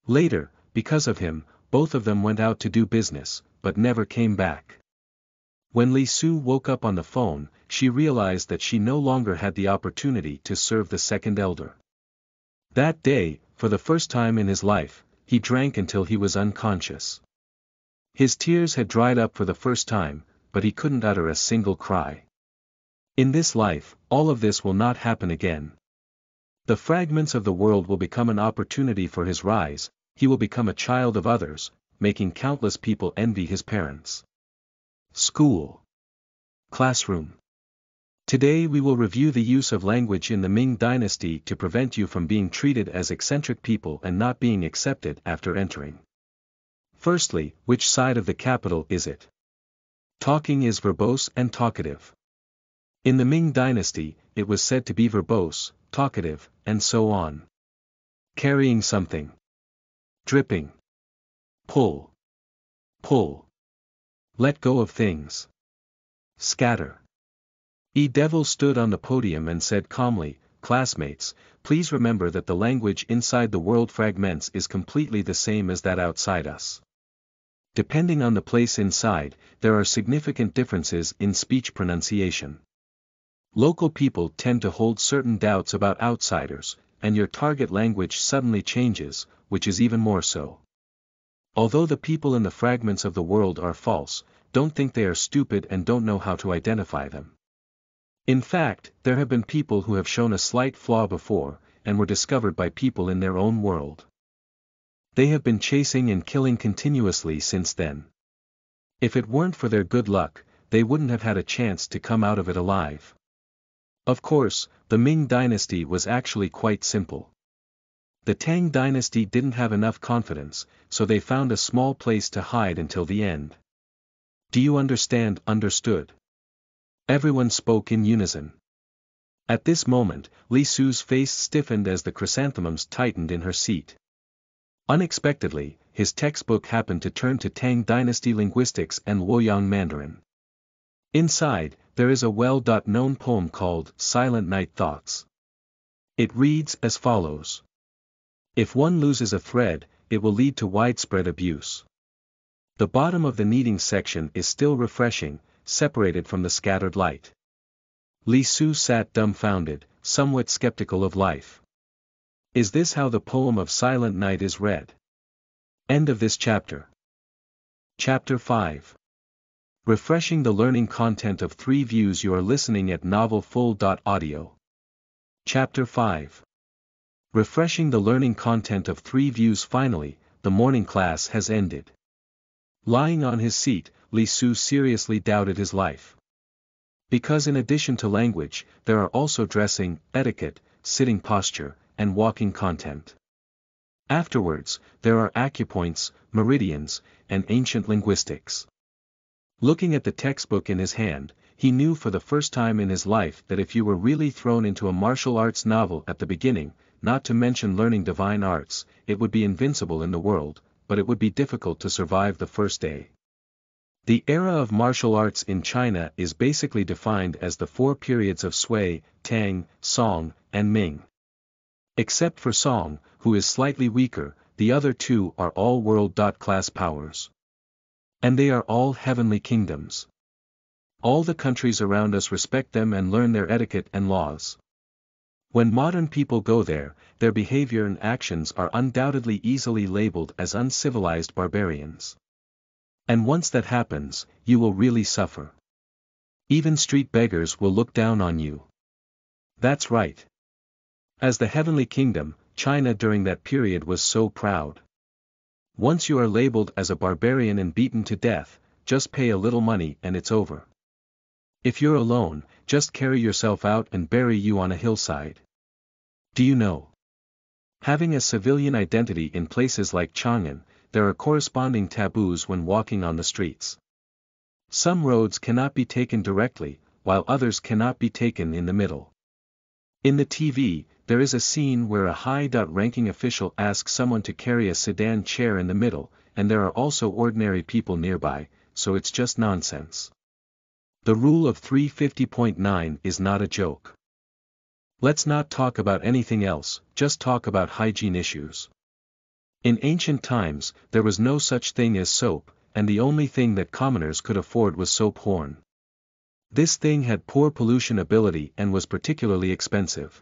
Later, because of him, both of them went out to do business, but never came back." When Li Su woke up on the phone, she realized that she no longer had the opportunity to serve the second elder. That day, for the first time in his life, he drank until he was unconscious. His tears had dried up for the first time, but he couldn't utter a single cry. In this life, all of this will not happen again. The fragments of the world will become an opportunity for his rise, he will become a child of others, making countless people envy his parents. School. Classroom. Today we will review the use of language in the Ming Dynasty to prevent you from being treated as eccentric people and not being accepted after entering. Firstly, which side of the capital is it? Talking is verbose and talkative. In the Ming Dynasty, it was said to be verbose, talkative, and so on. Carrying something. Dripping. Pull. Pull. Let go of things. Scatter. Devil stood on the podium and said calmly, "Classmates, please remember that the language inside the world fragments is completely the same as that outside us. Depending on the place inside, there are significant differences in speech pronunciation. Local people tend to hold certain doubts about outsiders, and your target language suddenly changes, which is even more so. Although the people in the fragments of the world are false, don't think they are stupid and don't know how to identify them. In fact, there have been people who have shown a slight flaw before, and were discovered by people in their own world. They have been chasing and killing continuously since then. If it weren't for their good luck, they wouldn't have had a chance to come out of it alive. Of course, the Ming Dynasty was actually quite simple. The Tang dynasty didn't have enough confidence, so they found a small place to hide until the end. Do you understand? Understood. Everyone spoke in unison. At this moment, Li Su's face stiffened as the chrysanthemums tightened in her seat. Unexpectedly, his textbook happened to turn to Tang dynasty linguistics and Luoyang Mandarin. Inside, there is a well-known poem called Silent Night Thoughts. It reads as follows. If one loses a thread, it will lead to widespread abuse. The bottom of the kneading section is still refreshing, separated from the scattered light. Li Su sat dumbfounded, somewhat skeptical of life. Is this how the poem of Silent Night is read? End of this chapter. Chapter 5. Refreshing the learning content of 3 views. You are listening at novelfull.audio. Chapter 5. Refreshing the learning content of 3 views. Finally, the morning class has ended. Lying on his seat, Li Su seriously doubted his life. Because in addition to language, there are also dressing, etiquette, sitting posture, and walking content. Afterwards, there are acupoints, meridians, and ancient linguistics. Looking at the textbook in his hand, he knew for the first time in his life that if you were really thrown into a martial arts novel at the beginning, not to mention learning divine arts, it would be invincible in the world, but it would be difficult to survive the first day. The era of martial arts in China is basically defined as the 4 periods of Sui, Tang, Song, and Ming. Except for Song, who is slightly weaker, the other 2 are all world-class powers. And they are all heavenly kingdoms. All the countries around us respect them and learn their etiquette and laws. When modern people go there, their behavior and actions are undoubtedly easily labeled as uncivilized barbarians. And once that happens, you will really suffer. Even street beggars will look down on you. That's right. As the heavenly kingdom, China during that period was so proud. Once you are labeled as a barbarian and beaten to death, just pay a little money and it's over. If you're alone, just carry yourself out and bury you on a hillside. Do you know? Having a civilian identity in places like Chang'an, there are corresponding taboos when walking on the streets. Some roads cannot be taken directly, while others cannot be taken in the middle. In the TV, there is a scene where a high-ranking official asks someone to carry a sedan chair in the middle, and there are also ordinary people nearby, so it's just nonsense. The rule of 350.9 is not a joke. Let's not talk about anything else, just talk about hygiene issues. In ancient times, there was no such thing as soap, and the only thing that commoners could afford was soap horn. This thing had poor pollution ability and was particularly expensive.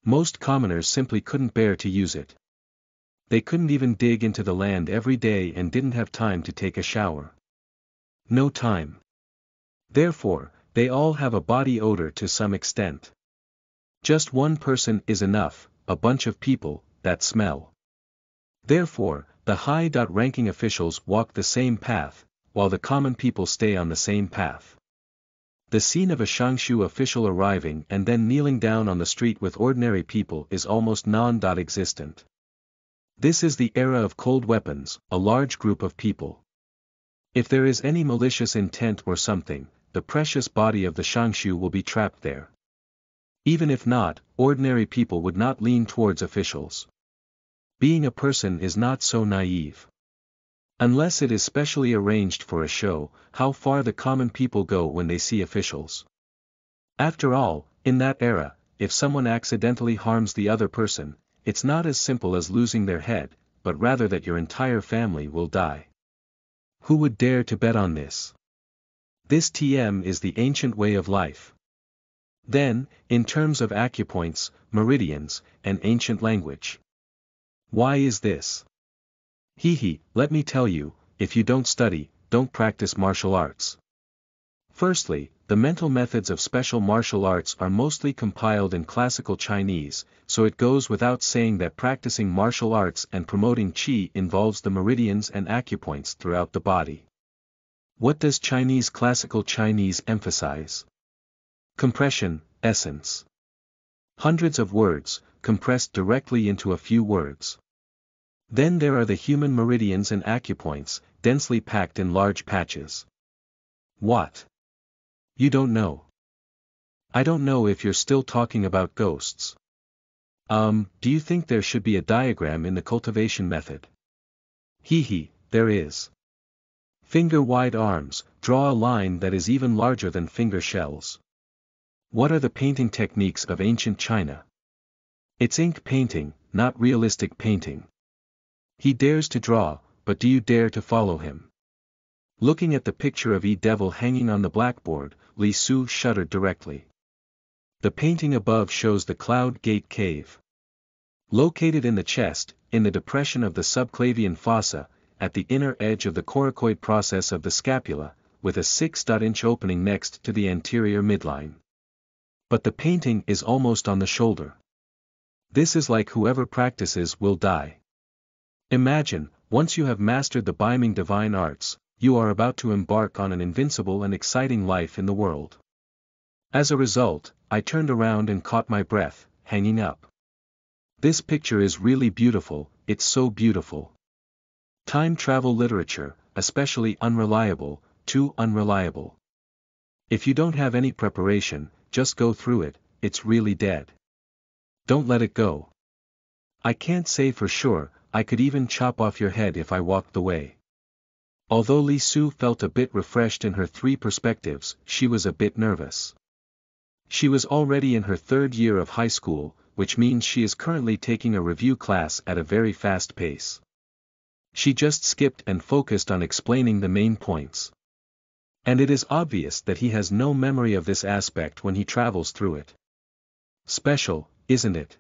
Most commoners simply couldn't bear to use it. They couldn't even dig into the land every day and didn't have time to take a shower. No time. Therefore, they all have a body odor to some extent. Just one person is enough, a bunch of people, that smell. Therefore, the high-ranking officials walk the same path, while the common people stay on the same path. The scene of a Shangshu official arriving and then kneeling down on the street with ordinary people is almost non-existent. This is the era of cold weapons, a large group of people. If there is any malicious intent or something, the precious body of the Shangshu will be trapped there. Even if not, ordinary people would not lean towards officials. Being a person is not so naive. Unless it is specially arranged for a show, how far the common people go when they see officials. After all, in that era, if someone accidentally harms the other person, it's not as simple as losing their head, but rather that your entire family will die. Who would dare to bet on this? This is the ancient way of life. Then, in terms of acupoints, meridians, and ancient language. Why is this? Let me tell you, if you don't study, don't practice martial arts. Firstly, the mental methods of special martial arts are mostly compiled in classical Chinese, so it goes without saying that practicing martial arts and promoting qi involves the meridians and acupoints throughout the body. What does classical Chinese emphasize? Compression, essence. Hundreds of words, compressed directly into a few words. Then there are the human meridians and acupoints, densely packed in large patches. What? You don't know? I don't know if you're still talking about ghosts. Do you think there should be a diagram in the cultivation method? There is. Finger-wide arms, draw a line that is even larger than finger shells. What are the painting techniques of ancient China? It's ink painting, not realistic painting. He dares to draw, but do you dare to follow him? Looking at the picture of E-Devil hanging on the blackboard, Li Su shuddered directly. The painting above shows the Cloud Gate Cave. Located in the chest, in the depression of the subclavian fossa, at the inner edge of the coracoid process of the scapula, with a 6-inch opening next to the anterior midline. But the painting is almost on the shoulder. This is like whoever practices will die. Imagine, once you have mastered the beiming divine arts, you are about to embark on an invincible and exciting life in the world. As a result, I turned around and caught my breath, hanging up. This picture is really beautiful, it's so beautiful. Time travel literature, especially unreliable, too unreliable. If you don't have any preparation, just go through it, it's really dead. Don't let it go. I can't say for sure, I could even chop off your head if I walked the way. Although Li Su felt a bit refreshed in her 3 perspectives, she was a bit nervous. She was already in her 3rd year of high school, which means she is currently taking a review class at a very fast pace. She just skipped and focused on explaining the main points. And it is obvious that he has no memory of this aspect when he travels through it. Special, isn't it?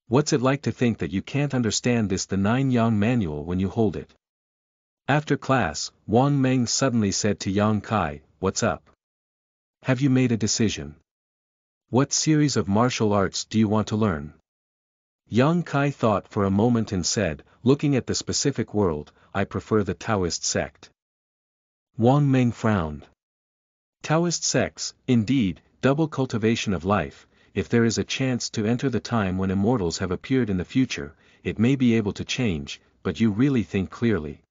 What's it like to think that you can't understand the 9-yang manual when you hold it? After class, Wang Meng suddenly said to Yang Kai, "What's up? Have you made a decision? What series of martial arts do you want to learn?" Yang Kai thought for a moment and said, looking at the specific world, "I prefer the Taoist sect." Wang Meng frowned. Taoist sects, indeed, double cultivation of life. If there is a chance to enter the time when immortals have appeared in the future, it may be able to change, but you really think clearly.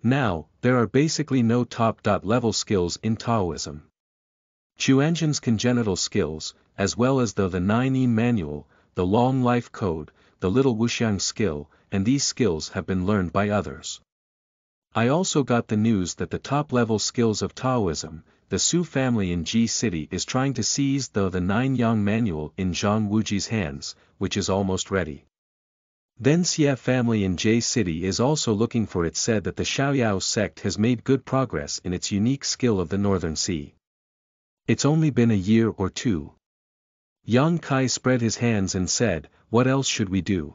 Now, there are basically no top-level skills in Taoism. Chuanzhen's congenital skills, as well as the 9 manual, the long life code, the little wuxiang skill, and these skills have been learned by others. I also got the news that the top-level skills of Taoism, the Su family in Ji City is trying to seize the 9-yang manual in Zhang Wuji's hands, which is almost ready. Then Xie family in J City is also looking for it. Said that the Xiaoyao sect has made good progress in its unique skill of the Northern Sea. It's only been a year or 2. Yang Kai spread his hands and said, "What else should we do?"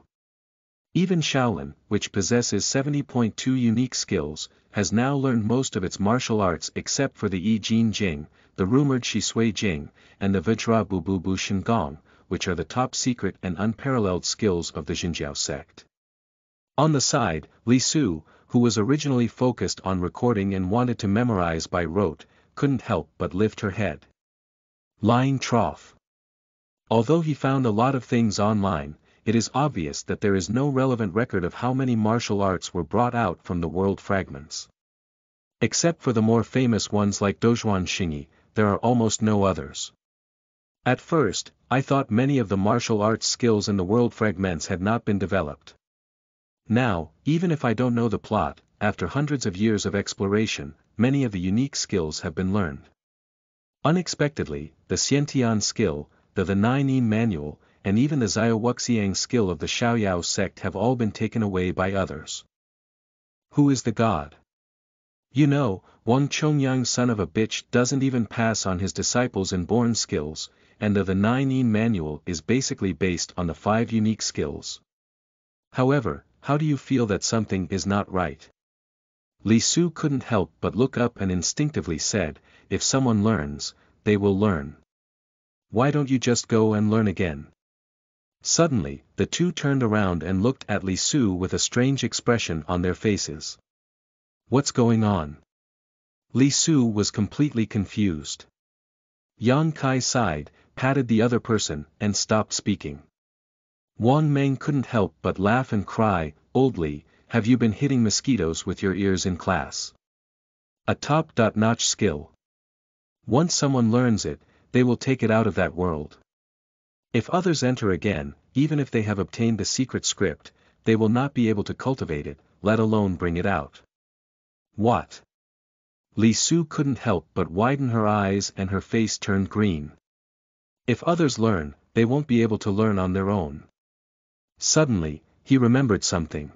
Even Shaolin, which possesses 70.2 unique skills, has now learned most of its martial arts except for the Yi Jin Jing, the rumored Shi Sui Jing, and the Vajra Bu Bu Bu Shengong, which are the top secret and unparalleled skills of the Xinjiao sect. On the side, Li Su, who was originally focused on recording and wanted to memorize by rote, couldn't help but lift her head. Lying trough. Although he found a lot of things online, it is obvious that there is no relevant record of how many martial arts were brought out from the world fragments. Except for the more famous ones like Dozhuan Xingyi, there are almost no others. At first, I thought many of the martial arts skills in the world fragments had not been developed. Now, even if I don't know the plot, after hundreds of years of exploration, many of the unique skills have been learned. Unexpectedly, the Xiantian skill, the 9 manual, and even the Xiaowuxiang skill of the Xiaoyao sect have all been taken away by others. Who is the god? You know, Wang Chongyang son of a bitch doesn't even pass on his disciples in born skills, and the 9 manual is basically based on the 5 unique skills. However, how do you feel that something is not right? Li Su couldn't help but look up and instinctively said, "If someone learns, they will learn. Why don't you just go and learn again?" Suddenly, the two turned around and looked at Li Su with a strange expression on their faces. What's going on? Li Su was completely confused. Yang Kai sighed, patted the other person, and stopped speaking. Wang Meng couldn't help but laugh and cry, "Old Li, have you been hitting mosquitoes with your ears in class? A top-notch skill. Once someone learns it, they will take it out of that world. If others enter again, even if they have obtained the secret script, they will not be able to cultivate it, let alone bring it out." What? Li Su couldn't help but widen her eyes and her face turned green. If others learn, they won't be able to learn on their own. Suddenly, he remembered something.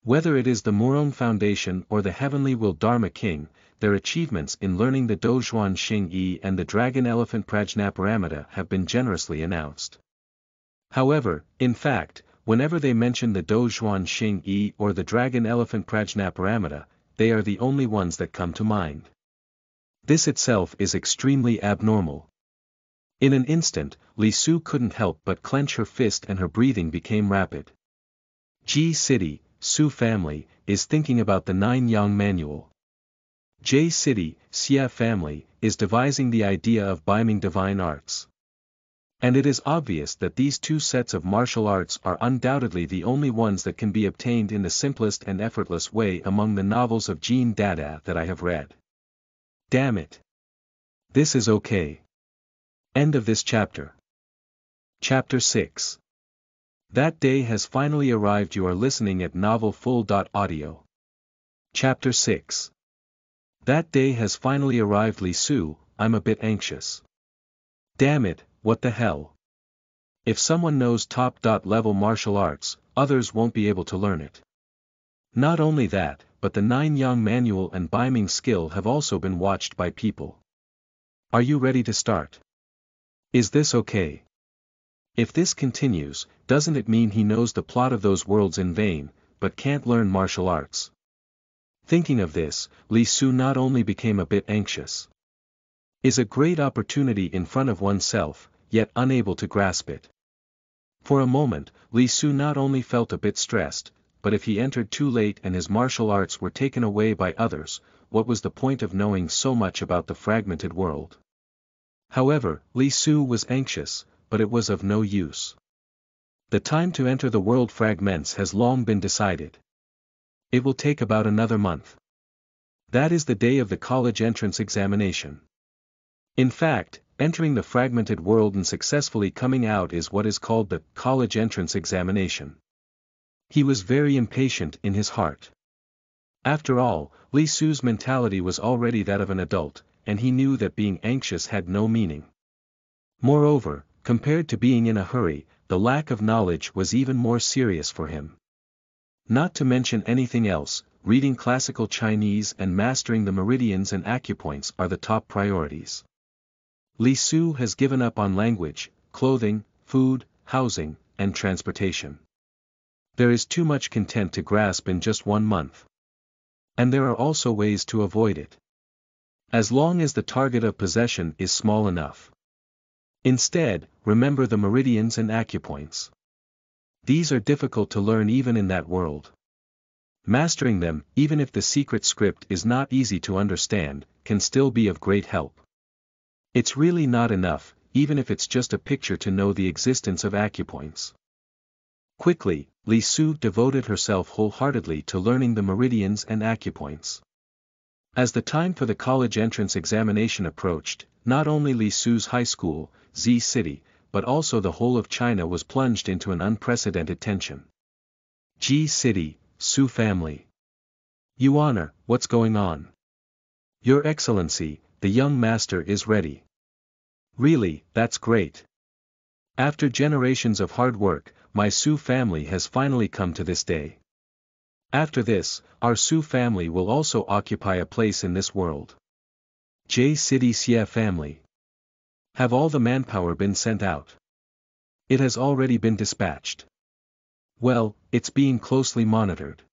Whether it is the Murong Foundation or the Heavenly Will Dharma King, their achievements in learning the Dozhuan Xing Yi and the Dragon Elephant Prajnaparamita have been generously announced. However, in fact, whenever they mention the Dozhuan Xing Yi or the Dragon Elephant Prajnaparamita, they are the only ones that come to mind. This itself is extremely abnormal. In an instant, Li Su couldn't help but clench her fist and her breathing became rapid. Ji City, Su family, is thinking about the 9-Yang manual. J City, Xia family, is devising the idea of biming divine arts. And it is obvious that these two sets of martial arts are undoubtedly the only ones that can be obtained in the simplest and effortless way among the novels of Jean Dada that I have read. Damn it. This is okay. End of this chapter. Chapter 6. That day has finally arrived. You are listening at novelfull.audio. Chapter 6. That day has finally arrived. Li Su, I'm a bit anxious. Damn it, what the hell? If someone knows top-level martial arts, others won't be able to learn it. Not only that, but the 9-Yang manual and biming skill have also been watched by people. Are you ready to start? Is this okay? If this continues, doesn't it mean he knows the plot of those worlds in vain, but can't learn martial arts? Thinking of this, Li Su not only became a bit anxious. Is a great opportunity in front of oneself, yet unable to grasp it. For a moment, Li Su not only felt a bit stressed, but if he entered too late and his martial arts were taken away by others, what was the point of knowing so much about the fragmented world? However, Li Su was anxious, but it was of no use. The time to enter the world fragments has long been decided. It will take about another month. That is the day of the college entrance examination. In fact, entering the fragmented world and successfully coming out is what is called the college entrance examination. He was very impatient in his heart. After all, Li Su's mentality was already that of an adult, and he knew that being anxious had no meaning. Moreover, compared to being in a hurry, the lack of knowledge was even more serious for him. Not to mention anything else, reading classical Chinese and mastering the meridians and acupoints are the top priorities. Li Su has given up on language, clothing, food, housing, and transportation. There is too much content to grasp in just 1 month. And there are also ways to avoid it. As long as the target of possession is small enough. Instead, remember the meridians and acupoints. These are difficult to learn even in that world. Mastering them, even if the secret script is not easy to understand, can still be of great help. It's really not enough, even if it's just a picture to know the existence of acupoints. Quickly, Li Su devoted herself wholeheartedly to learning the meridians and acupoints. As the time for the college entrance examination approached, not only Li Su's high school, Z City, but also the whole of China was plunged into an unprecedented tension. G City, Su family. Your Honor, what's going on? Your Excellency, the young master is ready. Really, that's great. After generations of hard work, my Su family has finally come to this day. After this, our Su family will also occupy a place in this world. J City Xia family. Have all the manpower been sent out? It has already been dispatched. Well, it's being closely monitored.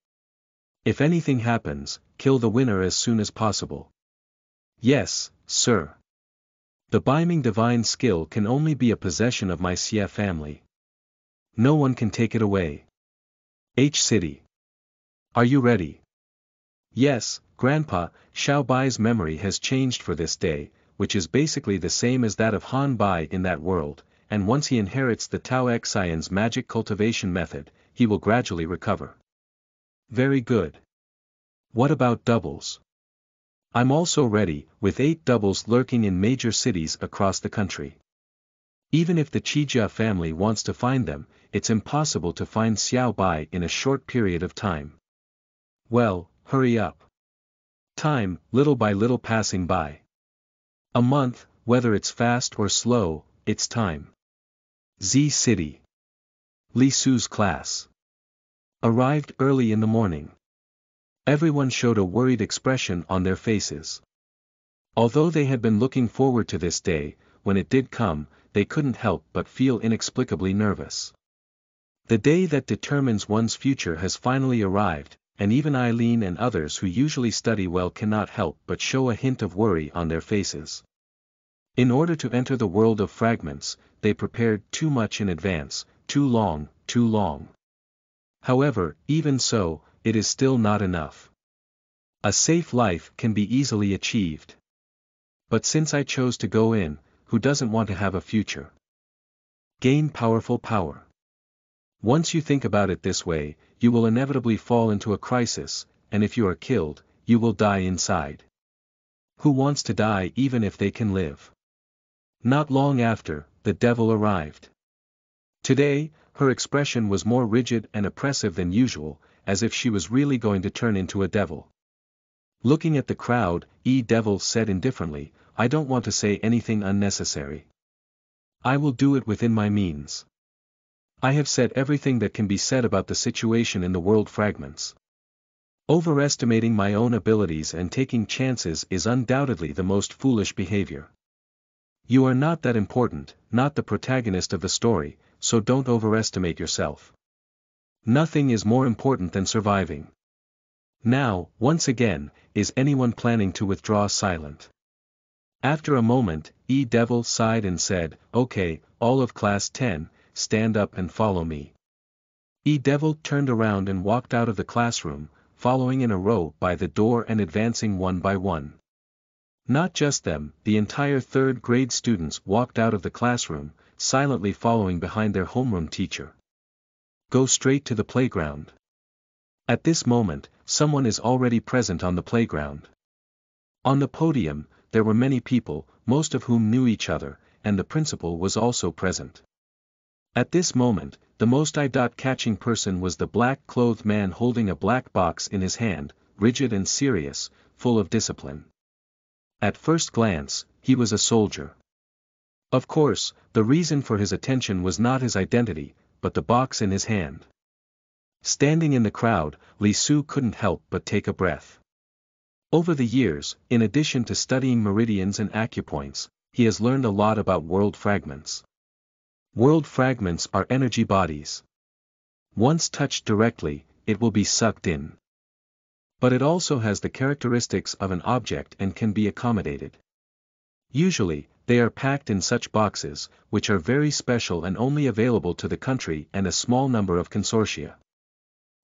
If anything happens, kill the winner as soon as possible. Yes, sir. The biming divine skill can only be a possession of my Xia family. No one can take it away. H City. Are you ready? Yes, Grandpa, Xiao Bai's memory has changed for this day, which is basically the same as that of Han Bai in that world, and once he inherits the Tao Xian's magic cultivation method, he will gradually recover. Very good. What about doubles? I'm also ready, with 8 doubles lurking in major cities across the country. Even if the Qijia family wants to find them, it's impossible to find Xiao Bai in a short period of time. Well, hurry up. Time, little by little passing by. A month, whether it's fast or slow, it's time. Z City. Li Su's class. Arrived early in the morning. Everyone showed a worried expression on their faces. Although they had been looking forward to this day, when it did come, they couldn't help but feel inexplicably nervous. The day that determines one's future has finally arrived, and even Eileen and others who usually study well cannot help but show a hint of worry on their faces. In order to enter the world of fragments, they prepared too much in advance, too long. However, even so, it is still not enough. A safe life can be easily achieved. But since I chose to go in, who doesn't want to have a future? Gain powerful power. Once you think about it this way, you will inevitably fall into a crisis, and if you are killed, you will die inside. Who wants to die even if they can live? Not long after, the devil arrived. Today, her expression was more rigid and oppressive than usual, as if she was really going to turn into a devil. Looking at the crowd, Devil said indifferently, "I don't want to say anything unnecessary. I will do it within my means. I have said everything that can be said about the situation in the world fragments. Overestimating my own abilities and taking chances is undoubtedly the most foolish behavior. You are not that important, not the protagonist of the story, so don't overestimate yourself. Nothing is more important than surviving. Now, once again, is anyone planning to withdraw silent?" After a moment, Devil sighed and said, "Okay, all of Class 10, stand up and follow me." Devil turned around and walked out of the classroom, following in a row by the door and advancing one by one. Not just them, the entire 3rd grade students walked out of the classroom, silently following behind their homeroom teacher. Go straight to the playground. At this moment, someone is already present on the playground. On the podium, there were many people, most of whom knew each other, and the principal was also present. At this moment, the most eye-catching person was the black-clothed man holding a black box in his hand, rigid and serious, full of discipline. At first glance, he was a soldier. Of course, the reason for his attention was not his identity, but the box in his hand. Standing in the crowd, Li Su couldn't help but take a breath. Over the years, in addition to studying meridians and acupoints, he has learned a lot about world fragments. World fragments are energy bodies. Once touched directly, it will be sucked in. But it also has the characteristics of an object and can be accommodated. Usually, they are packed in such boxes, which are very special and only available to the country and a small number of consortia.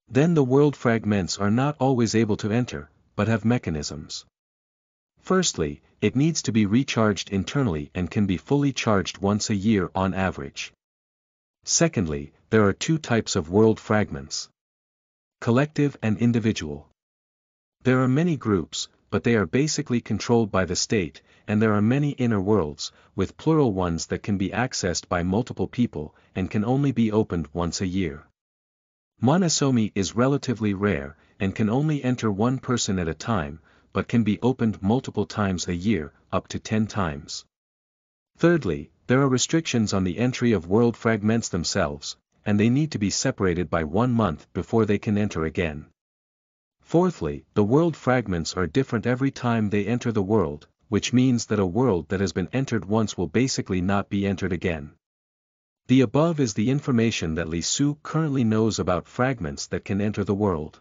Then the world fragments are not always able to enter, but have mechanisms. Firstly, it needs to be recharged internally and can be fully charged once a year on average. Secondly, there are 2 types of world fragments: collective and individual. There are many groups, but they are basically controlled by the state, and there are many inner worlds, with plural ones that can be accessed by multiple people, and can only be opened once a year. Monosomy is relatively rare, and can only enter one person at a time, but can be opened multiple times a year, up to 10 times. Thirdly, there are restrictions on the entry of world fragments themselves, and they need to be separated by 1 month before they can enter again. Fourthly, the world fragments are different every time they enter the world, which means that a world that has been entered once will basically not be entered again. The above is the information that Li Su currently knows about fragments that can enter the world.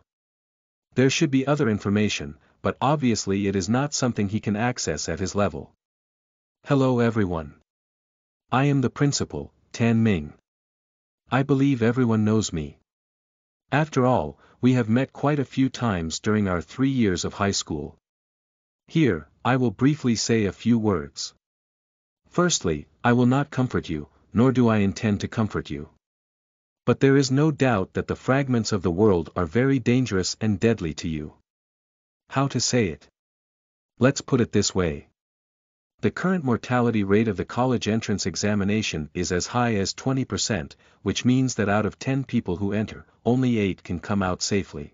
There should be other information, but obviously it is not something he can access at his level. Hello everyone. I am the principal, Tan Ming. I believe everyone knows me. After all, we have met quite a few times during our 3 years of high school. Here, I will briefly say a few words. Firstly, I will not comfort you, nor do I intend to comfort you. But there is no doubt that the fragments of the world are very dangerous and deadly to you. How to say it? Let's put it this way. The current mortality rate of the college entrance examination is as high as 20%, which means that out of 10 people who enter, only 8 can come out safely.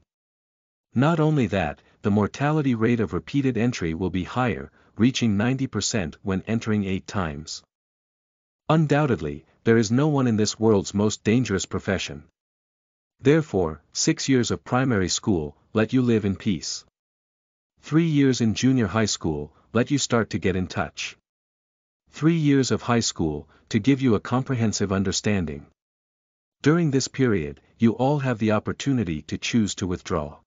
Not only that, the mortality rate of repeated entry will be higher, reaching 90% when entering 8 times. Undoubtedly, there is no one in this world's most dangerous profession. Therefore, 6 years of primary school, let you live in peace. 3 years in junior high school, let you start to get in touch. 3 years of high school, to give you a comprehensive understanding. During this period, you all have the opportunity to choose to withdraw.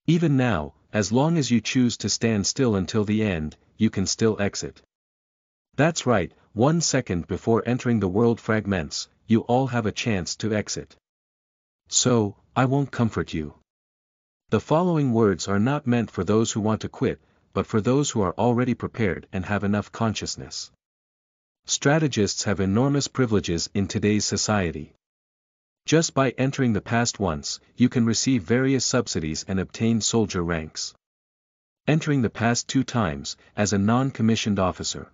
Even now, as long as you choose to stand still until the end, you can still exit. That's right, 1 second before entering the world fragments, you all have a chance to exit. So, I won't comfort you. The following words are not meant for those who want to quit, but for those who are already prepared and have enough consciousness. Strategists have enormous privileges in today's society. Just by entering the past once, you can receive various subsidies and obtain soldier ranks. Entering the past 2 times, as a non-commissioned officer.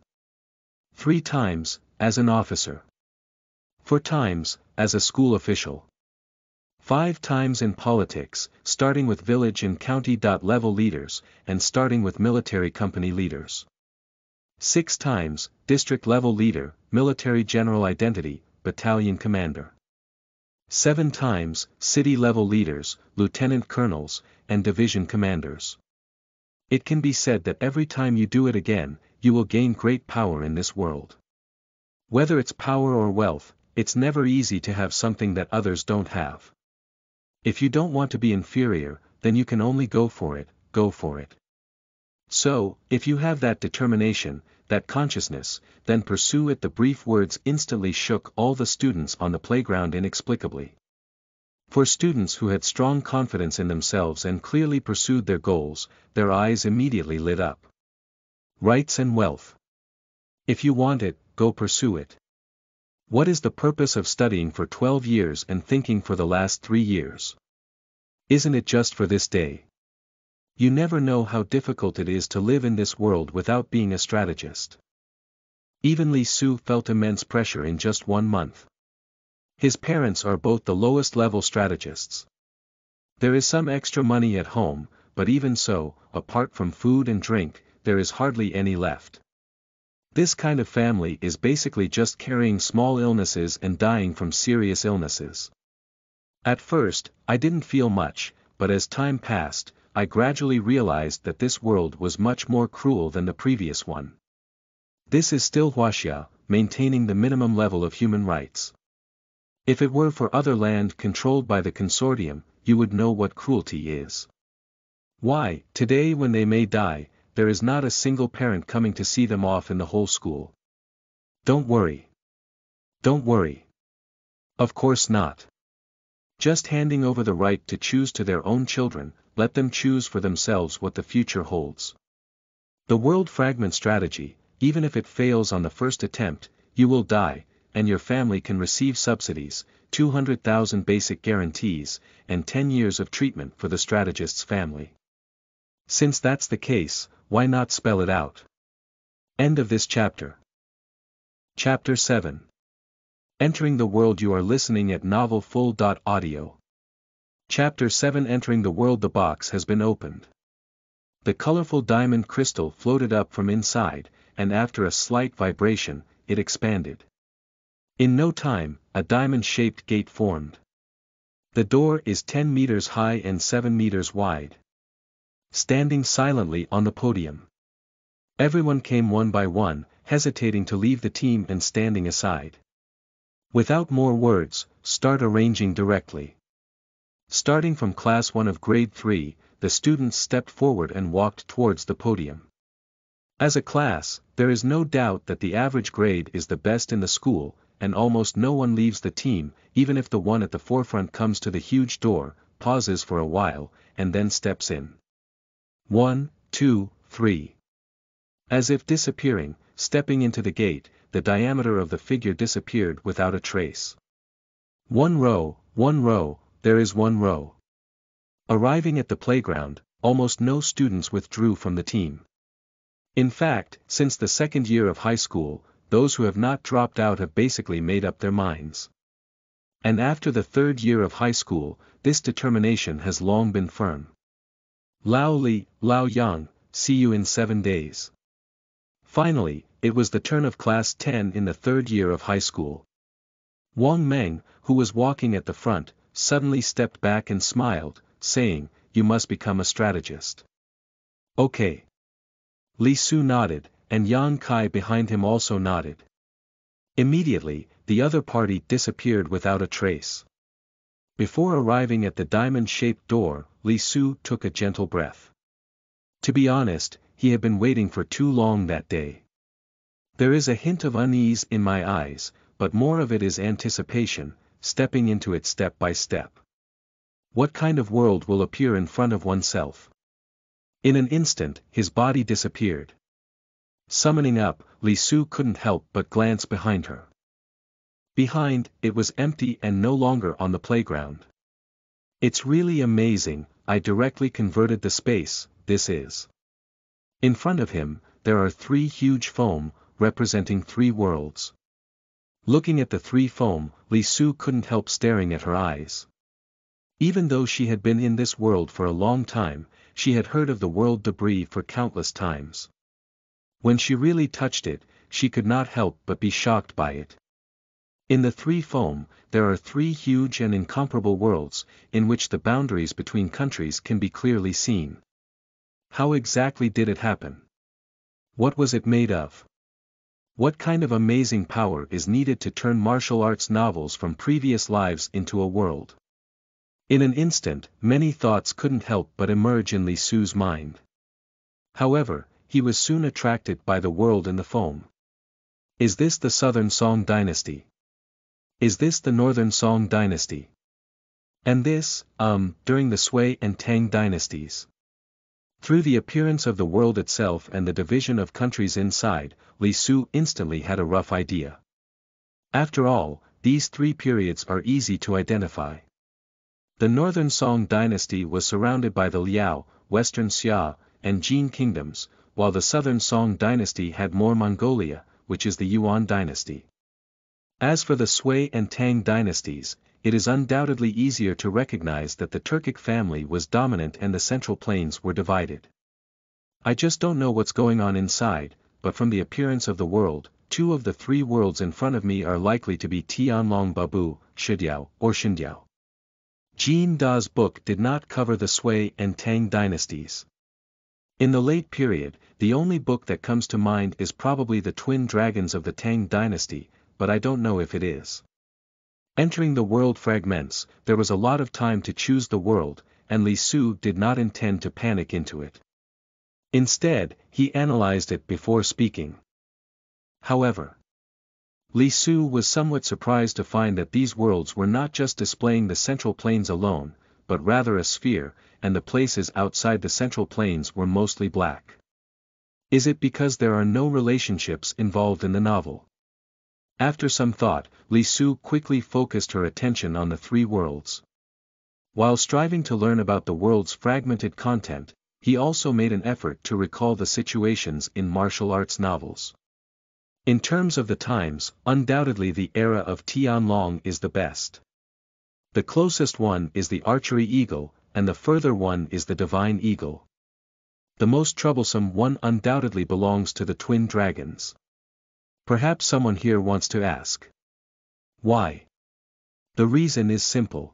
3 times, as an officer. 4 times, as a school official. 5 times in politics, starting with village and county level leaders, and starting with military company leaders. 6 times, district level leader, military general identity, battalion commander. 7 times, city level leaders, lieutenant colonels, and division commanders. It can be said that every time you do it again, you will gain great power in this world. Whether it's power or wealth, it's never easy to have something that others don't have. If you don't want to be inferior, then you can only go for it, go for it. So, if you have that determination, that consciousness, then pursue it. The brief words instantly shook all the students on the playground inexplicably. For students who had strong confidence in themselves and clearly pursued their goals, their eyes immediately lit up. Rights and wealth. If you want it, go pursue it. What is the purpose of studying for 12 years and thinking for the last 3 years? Isn't it just for this day? You never know how difficult it is to live in this world without being a strategist. Even Li Su felt immense pressure in just 1 month. His parents are both the lowest level strategists. There is some extra money at home, but even so, apart from food and drink, there is hardly any left. This kind of family is basically just carrying small illnesses and dying from serious illnesses. At first, I didn't feel much, but as time passed, I gradually realized that this world was much more cruel than the previous one. This is still Huaxia, maintaining the minimum level of human rights. If it were for other land controlled by the consortium, you would know what cruelty is. Why, today when they may die, there is not a single parent coming to see them off in the whole school. Don't worry. Don't worry. Of course not. Just handing over the right to choose to their own children, let them choose for themselves what the future holds. The world fragment strategy, even if it fails on the first attempt, you will die, and your family can receive subsidies, 200,000 basic guarantees, and 10 years of treatment for the strategist's family. Since that's the case, why not spell it out? End of this chapter. Chapter 7. Entering the world. You are listening at novelfull.audio. Chapter 7. Entering the world. The box has been opened. The colorful diamond crystal floated up from inside, and after a slight vibration, it expanded. In no time, a diamond-shaped gate formed. The door is 10 meters high and 7 meters wide. Standing silently on the podium. Everyone came one by one, hesitating to leave the team and standing aside. Without more words, start arranging directly. Starting from class 1 of grade 3, the students stepped forward and walked towards the podium. As a class, there is no doubt that the average grade is the best in the school, and almost no one leaves the team, even if the one at the forefront comes to the huge door, pauses for a while, and then steps in. 1, 2, 3. As if disappearing, stepping into the gate, the diameter of the figure disappeared without a trace. One row, there is one row. Arriving at the playground, almost no students withdrew from the team. In fact, since the second year of high school, those who have not dropped out have basically made up their minds. And after the third year of high school, this determination has long been firm. Lao Li, Lao Yang, see you in 7 days. Finally, it was the turn of class 10 in the third year of high school. Wang Meng, who was walking at the front, suddenly stepped back and smiled, saying, "You must become a strategist." Okay. Li Su nodded, and Yan Kai behind him also nodded. Immediately, the other party disappeared without a trace. Before arriving at the diamond-shaped door, Li Su took a gentle breath. To be honest, he had been waiting for too long that day. There is a hint of unease in my eyes, but more of it is anticipation, stepping into it step by step. What kind of world will appear in front of oneself? In an instant, his body disappeared. Summoning up, Li Su couldn't help but glance behind her. Behind, it was empty and no longer on the playground. It's really amazing, I directly converted the space, this is. In front of him, there are 3 huge foam, representing 3 worlds. Looking at the 3 foam, Li Su couldn't help staring at her eyes. Even though she had been in this world for a long time, she had heard of the world debris for countless times. When she really touched it, she could not help but be shocked by it. In the 3 foam, there are 3 huge and incomparable worlds, in which the boundaries between countries can be clearly seen. How exactly did it happen? What was it made of? What kind of amazing power is needed to turn martial arts novels from previous lives into a world? In an instant, many thoughts couldn't help but emerge in Li Su's mind. However, he was soon attracted by the world in the foam. Is this the Southern Song Dynasty? Is this the Northern Song Dynasty? And this, during the Sui and Tang dynasties. Through the appearance of the world itself and the division of countries inside, Li Su instantly had a rough idea. After all, these 3 periods are easy to identify. The Northern Song dynasty was surrounded by the Liao, Western Xia, and Jin kingdoms, while the Southern Song dynasty had more Mongolia, which is the Yuan dynasty. As for the Sui and Tang dynasties, it is undoubtedly easier to recognize that the Turkic family was dominant and the Central Plains were divided. I just don't know what's going on inside, but from the appearance of the world, 2 of the 3 worlds in front of me are likely to be Tianlong Babu, Shidiao, or Xindiao. Jin Da's book did not cover the Sui and Tang dynasties. In the late period, the only book that comes to mind is probably the Twin Dragons of the Tang dynasty, but I don't know if it is. Entering the world fragments, there was a lot of time to choose the world, and Li Su did not intend to panic into it. Instead, he analyzed it before speaking. However, Li Su was somewhat surprised to find that these worlds were not just displaying the Central Plains alone, but rather a sphere, and the places outside the Central Plains were mostly black. Is it because there are no relationships involved in the novel? After some thought, Li Su quickly focused her attention on the 3 worlds. While striving to learn about the world's fragmented content, he also made an effort to recall the situations in martial arts novels. In terms of the times, undoubtedly the era of Tianlong is the best. The closest one is the archery eagle, and the further one is the divine eagle. The most troublesome one undoubtedly belongs to the twin dragons. Perhaps someone here wants to ask. Why? The reason is simple.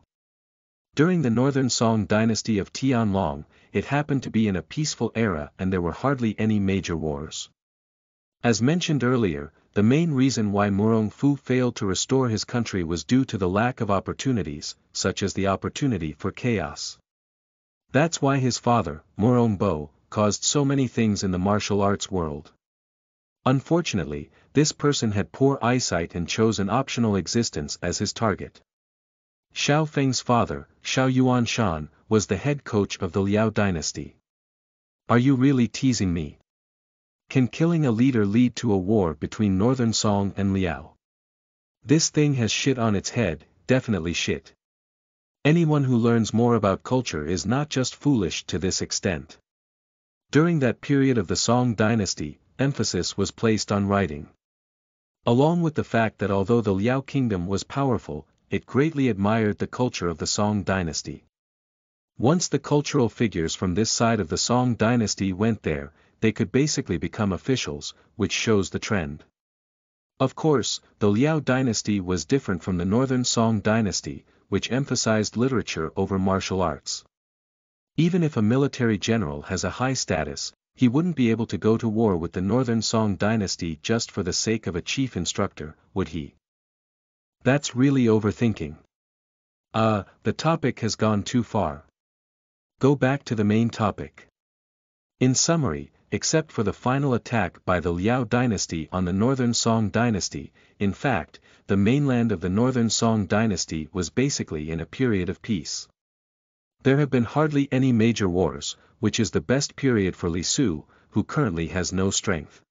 During the Northern Song dynasty of Tianlong, it happened to be in a peaceful era and there were hardly any major wars. As mentioned earlier, the main reason why Murongfu failed to restore his country was due to the lack of opportunities, such as the opportunity for chaos. That's why his father, Murongbo, caused so many things in the martial arts world. Unfortunately, this person had poor eyesight and chose an optional existence as his target. Xiao Feng's father, Xiao Yuanshan, was the head coach of the Liao dynasty. Are you really teasing me? Can killing a leader lead to a war between Northern Song and Liao? This thing has shit on its head, definitely shit. Anyone who learns more about culture is not just foolish to this extent. During that period of the Song dynasty, emphasis was placed on writing. Along with the fact that although the Liao kingdom was powerful, it greatly admired the culture of the Song dynasty. Once the cultural figures from this side of the Song dynasty went there, they could basically become officials, which shows the trend. Of course, the Liao dynasty was different from the Northern Song dynasty, which emphasized literature over martial arts. Even if a military general has a high status, he wouldn't be able to go to war with the Northern Song dynasty just for the sake of a chief instructor, would he? That's really overthinking. The topic has gone too far. Go back to the main topic. In summary, except for the final attack by the Liao dynasty on the Northern Song dynasty, in fact, the mainland of the Northern Song dynasty was basically in a period of peace. There have been hardly any major wars, which is the best period for Li Su, who currently has no strength.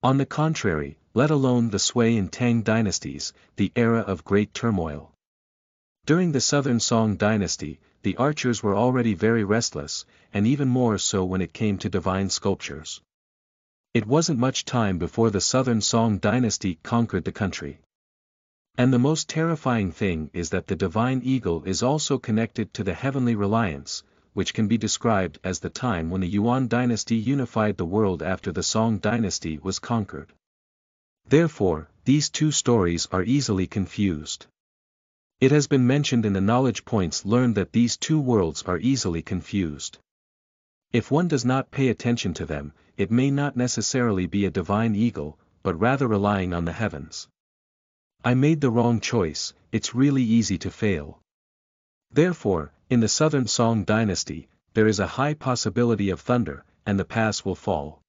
On the contrary, let alone the Sui and Tang dynasties, the era of great turmoil. During the Southern Song dynasty, the archers were already very restless, and even more so when it came to divine sculptures. It wasn't much time before the Southern Song dynasty conquered the country. And the most terrifying thing is that the divine eagle is also connected to the heavenly reliance, which can be described as the time when the Yuan dynasty unified the world after the Song dynasty was conquered. Therefore, these two stories are easily confused. It has been mentioned in the knowledge points learned that these two worlds are easily confused. If one does not pay attention to them, it may not necessarily be a divine eagle, but rather relying on the heavens. I made the wrong choice, it's really easy to fail. Therefore, in the Southern Song dynasty, there is a high possibility of thunder, and the pass will fall.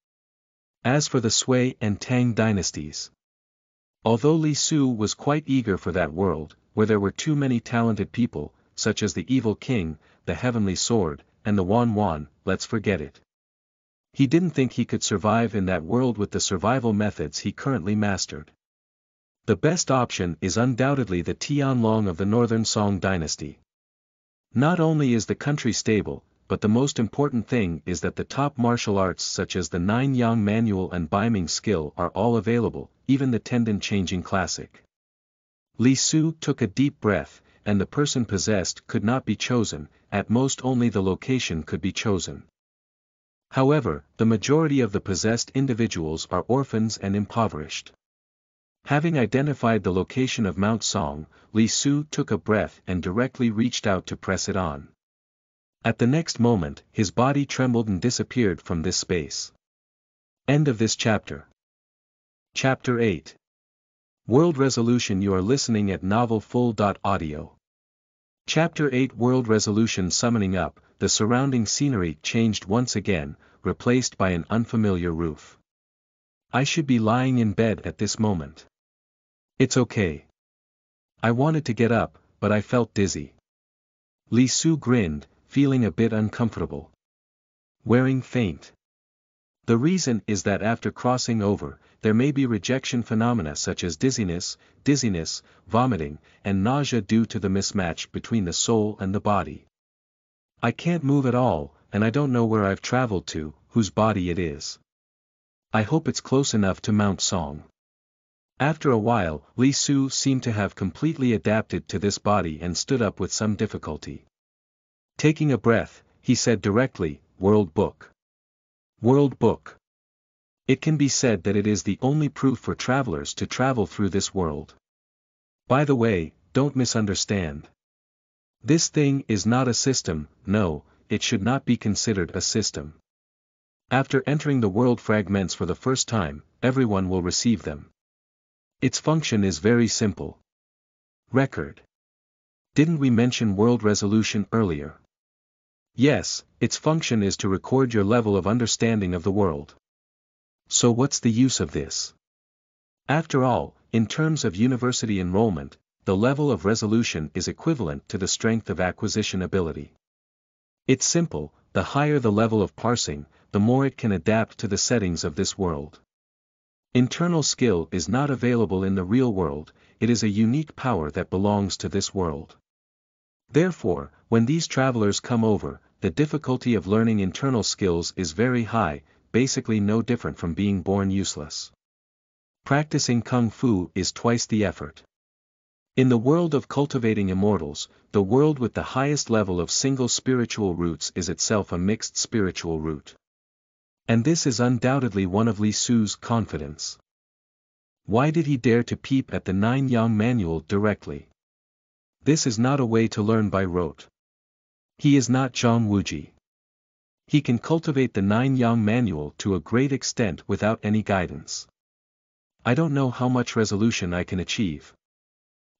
As for the Sui and Tang dynasties, although Li Su was quite eager for that world, where there were too many talented people, such as the evil king, the heavenly sword, and the Wan, let's forget it. He didn't think he could survive in that world with the survival methods he currently mastered. The best option is undoubtedly the Tianlong of the Northern Song dynasty. Not only is the country stable, but the most important thing is that the top martial arts such as the 9-yang manual and Baiming skill are all available, even the tendon-changing classic. Li Su took a deep breath, and the person possessed could not be chosen, at most only the location could be chosen. However, the majority of the possessed individuals are orphans and impoverished. Having identified the location of Mount Song, Li Su took a breath and directly reached out to press it on. At the next moment, his body trembled and disappeared from this space. End of this chapter. Chapter 8. World Resolution. You are listening at novelfull.audio. Chapter 8. World Resolution. Summoning up, the surrounding scenery changed once again, replaced by an unfamiliar roof. I should be lying in bed at this moment. It's okay. I wanted to get up, but I felt dizzy. Li Su grinned, feeling a bit uncomfortable. Wearing faint. The reason is that after crossing over, there may be rejection phenomena such as dizziness, vomiting, and nausea due to the mismatch between the soul and the body. I can't move at all, and I don't know where I've traveled to, whose body it is. I hope it's close enough to Mount Song. After a while, Li Su seemed to have completely adapted to this body and stood up with some difficulty. Taking a breath, he said directly, "World Book. World Book. It can be said that it is the only proof for travelers to travel through this world. By the way, don't misunderstand. This thing is not a system, no, it should not be considered a system. After entering the world fragments for the first time, everyone will receive them. Its function is very simple. Record. Didn't we mention world resolution earlier? Yes, its function is to record your level of understanding of the world. So what's the use of this? After all, in terms of university enrollment, the level of resolution is equivalent to the strength of acquisition ability. It's simple, the higher the level of parsing, the more it can adapt to the settings of this world. Internal skill is not available in the real world, it is a unique power that belongs to this world. Therefore, when these travelers come over, the difficulty of learning internal skills is very high, basically no different from being born useless. Practicing kung fu is twice the effort. In the world of cultivating immortals, the world with the highest level of single spiritual roots is itself a mixed spiritual root. And this is undoubtedly one of Li Su's confidence. Why did he dare to peep at the 9-yang manual directly? This is not a way to learn by rote. He is not Zhang Wuji. He can cultivate the 9-yang manual to a great extent without any guidance. I don't know how much resolution I can achieve.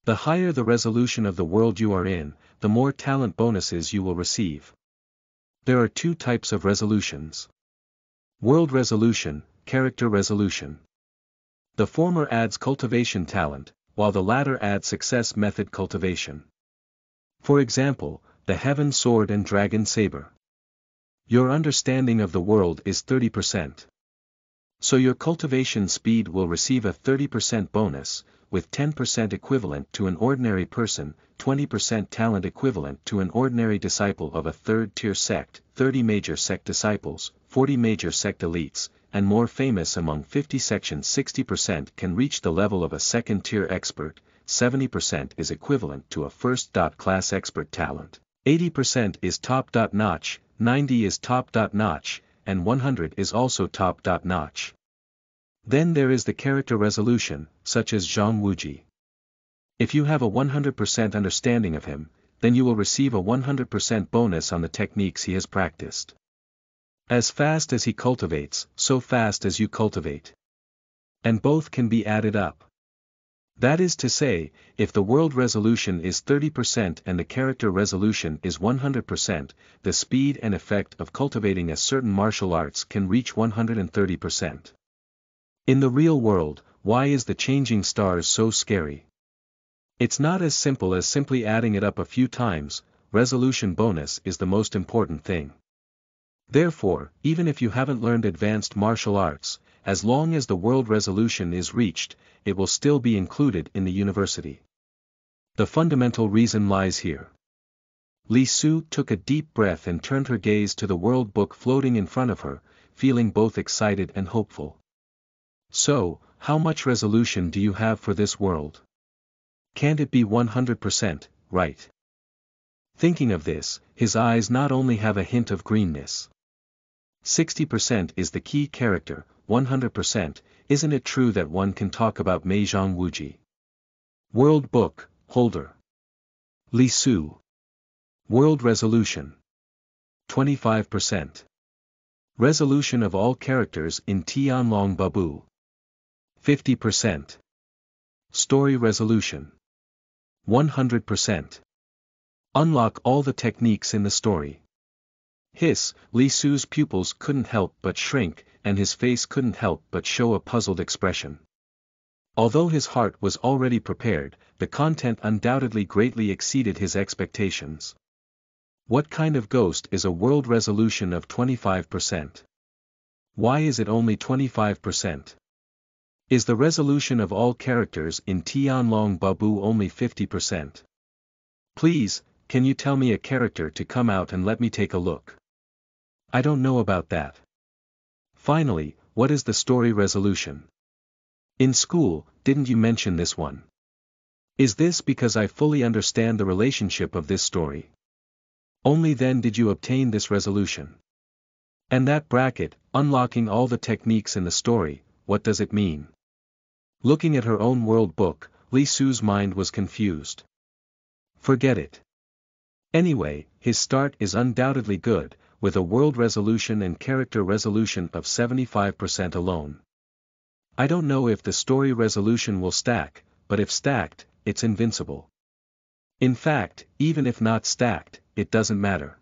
The higher the resolution of the world you are in, the more talent bonuses you will receive. There are two types of resolutions. World resolution, character resolution. The former adds cultivation talent, while the latter adds success method cultivation. For example, the Heaven Sword and Dragon Saber. Your understanding of the world is 30%. So your cultivation speed will receive a 30% bonus, with 10% equivalent to an ordinary person, 20% talent equivalent to an ordinary disciple of a third-tier sect, 30 major sect disciples, 40 major sect elites, and more famous among 50 sections. 60% can reach the level of a second-tier expert, 70% is equivalent to a first-class expert talent, 80% is top-notch, 90 is top-notch, and 100 is also top-notch. Then there is the character resolution, such as Zhang Wuji. If you have a 100% understanding of him, then you will receive a 100% bonus on the techniques he has practiced. As fast as he cultivates, so fast as you cultivate. And both can be added up. That is to say, if the world resolution is 30% and the character resolution is 100%, the speed and effect of cultivating a certain martial arts can reach 130%. In the real world, why is the changing stars so scary? It's not as simple as simply adding it up a few times. Resolution bonus is the most important thing. Therefore, even if you haven't learned advanced martial arts, as long as the world resolution is reached, it will still be included in the university. The fundamental reason lies here. Li Su took a deep breath and turned her gaze to the world book floating in front of her, feeling both excited and hopeful. So, how much resolution do you have for this world? Can't it be 100%, right? Thinking of this, his eyes not only have a hint of greenness. 60% is the key character, 100%, isn't it true that one can talk about Mei Zhang Wuji? World Book, Holder. Li Su. World Resolution. 25%. Resolution of all characters in Tianlong Babu. 50%. Story resolution. 100%. Unlock all the techniques in the story. Li Su's pupils couldn't help but shrink, and his face couldn't help but show a puzzled expression. Although his heart was already prepared, the content undoubtedly greatly exceeded his expectations. What kind of ghost is a world resolution of 25%? Why is it only 25%? Is the resolution of all characters in Tianlong Babu only 50%? Please, can you tell me a character to come out and let me take a look? I don't know about that. Finally, what is the story resolution? In school, didn't you mention this one? Is this because I fully understand the relationship of this story? Only then did you obtain this resolution. And that bracket, unlocking all the techniques in the story, what does it mean? Looking at her own world book, Li Su's mind was confused. Forget it. Anyway, his start is undoubtedly good, with a world resolution and character resolution of 75% alone. I don't know if the story resolution will stack, but if stacked, it's invincible. In fact, even if not stacked, it doesn't matter.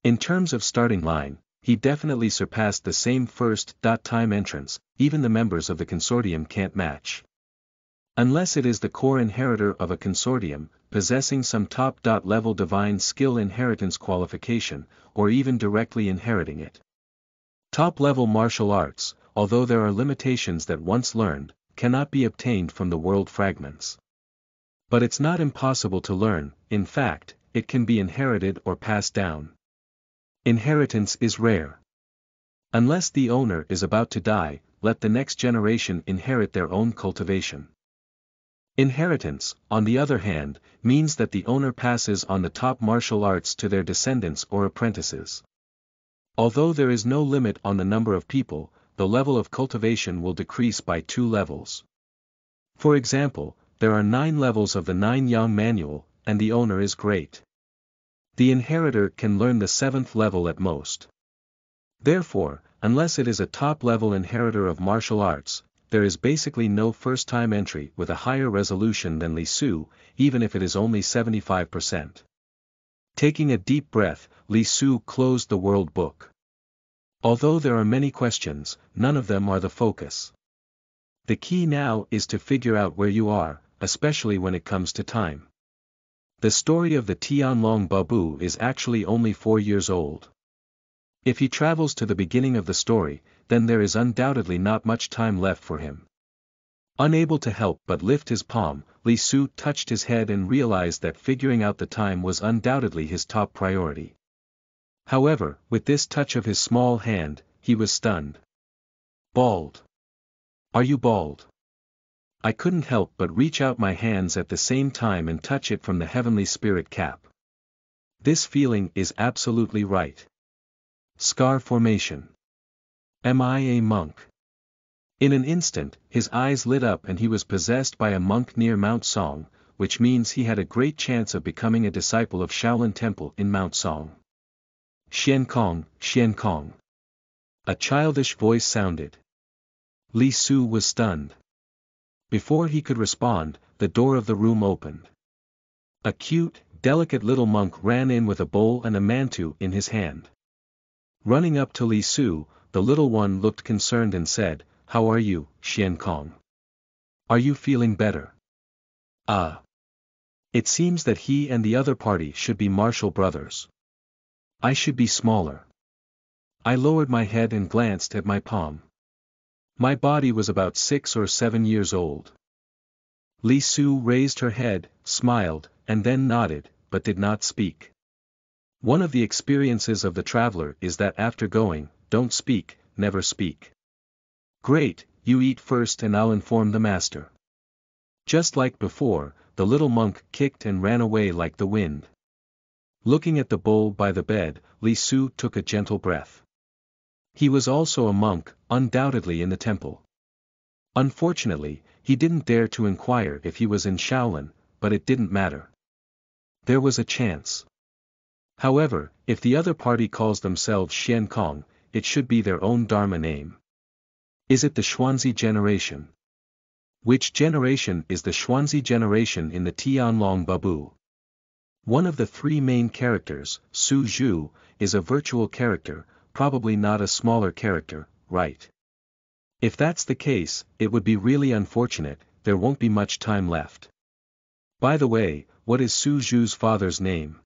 In terms of starting line, he definitely surpassed the same first time entrance, even the members of the consortium can't match. Unless it is the core inheritor of a consortium, possessing some top-level divine skill inheritance qualification, or even directly inheriting it. Top-level martial arts, although there are limitations that once learned, cannot be obtained from the world fragments. But it's not impossible to learn, in fact, it can be inherited or passed down. Inheritance is rare. Unless the owner is about to die, let the next generation inherit their own cultivation. Inheritance, on the other hand, means that the owner passes on the top martial arts to their descendants or apprentices. Although there is no limit on the number of people, the level of cultivation will decrease by 2 levels. For example, there are 9 levels of the 9-yang manual, and the owner is great. The inheritor can learn the 7th level at most. Therefore, unless it is a top-level inheritor of martial arts, there is basically no first-time entry with a higher resolution than Li Su, even if it is only 75%. Taking a deep breath, Li Su closed the world book. Although there are many questions, none of them are the focus. The key now is to figure out where you are, especially when it comes to time. The story of the Tianlong Babu is actually only 4 years old. If he travels to the beginning of the story, then there is undoubtedly not much time left for him. Unable to help but lift his palm, Li Su touched his head and realized that figuring out the time was undoubtedly his top priority. However, with this touch of his small hand, he was stunned. Bald. Are you bald? I couldn't help but reach out my hands at the same time and touch it from the heavenly spirit cap. This feeling is absolutely right. Scar formation. Am I a monk? In an instant, his eyes lit up and he was possessed by a monk near Mount Song, which means he had a great chance of becoming a disciple of Shaolin Temple in Mount Song. Xian Kong, Xian Kong. A childish voice sounded. Li Su was stunned. Before he could respond, the door of the room opened. A cute, delicate little monk ran in with a bowl and a mantu in his hand. Running up to Li Su, the little one looked concerned and said, "How are you, Xian Kong? Are you feeling better?" It seems that he and the other party should be martial brothers. I should be smaller. I lowered my head and glanced at my palm. My body was about 6 or 7 years old. Li Su raised her head, smiled, and then nodded, but did not speak. One of the experiences of the traveler is that after going, don't speak, never speak. Great, you eat first and I'll inform the master. Just like before, the little monk kicked and ran away like the wind. Looking at the bowl by the bed, Li Su took a gentle breath. He was also a monk, undoubtedly in the temple. Unfortunately, he didn't dare to inquire if he was in Shaolin, but it didn't matter. There was a chance. However, if the other party calls themselves Xian Kong, it should be their own Dharma name. Is it the Xuanzi generation? Which generation is the Xuanzi generation in the Tianlong Babu? One of the 3 main characters, Su Zhu, is a virtual character, probably not a smaller character, right? If that's the case, it would be really unfortunate, there won't be much time left. By the way, what is Su Zhu's father's name?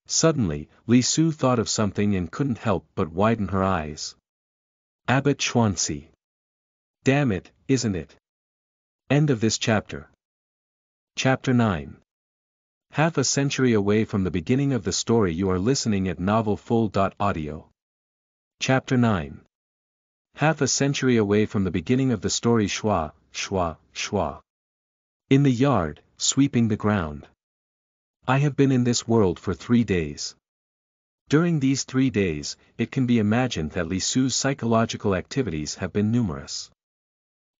Suddenly, Li Su thought of something and couldn't help but widen her eyes. Abbot Xuanzi. Damn it, isn't it? End of this chapter. Chapter 9. Half a century away from the beginning of the story. You are listening at novelfull.audio. Chapter 9. Half a century away from the beginning of the story. Schwa, schwa, schwa. In the yard, sweeping the ground. I have been in this world for 3 days. During these 3 days, it can be imagined that Li Su's psychological activities have been numerous.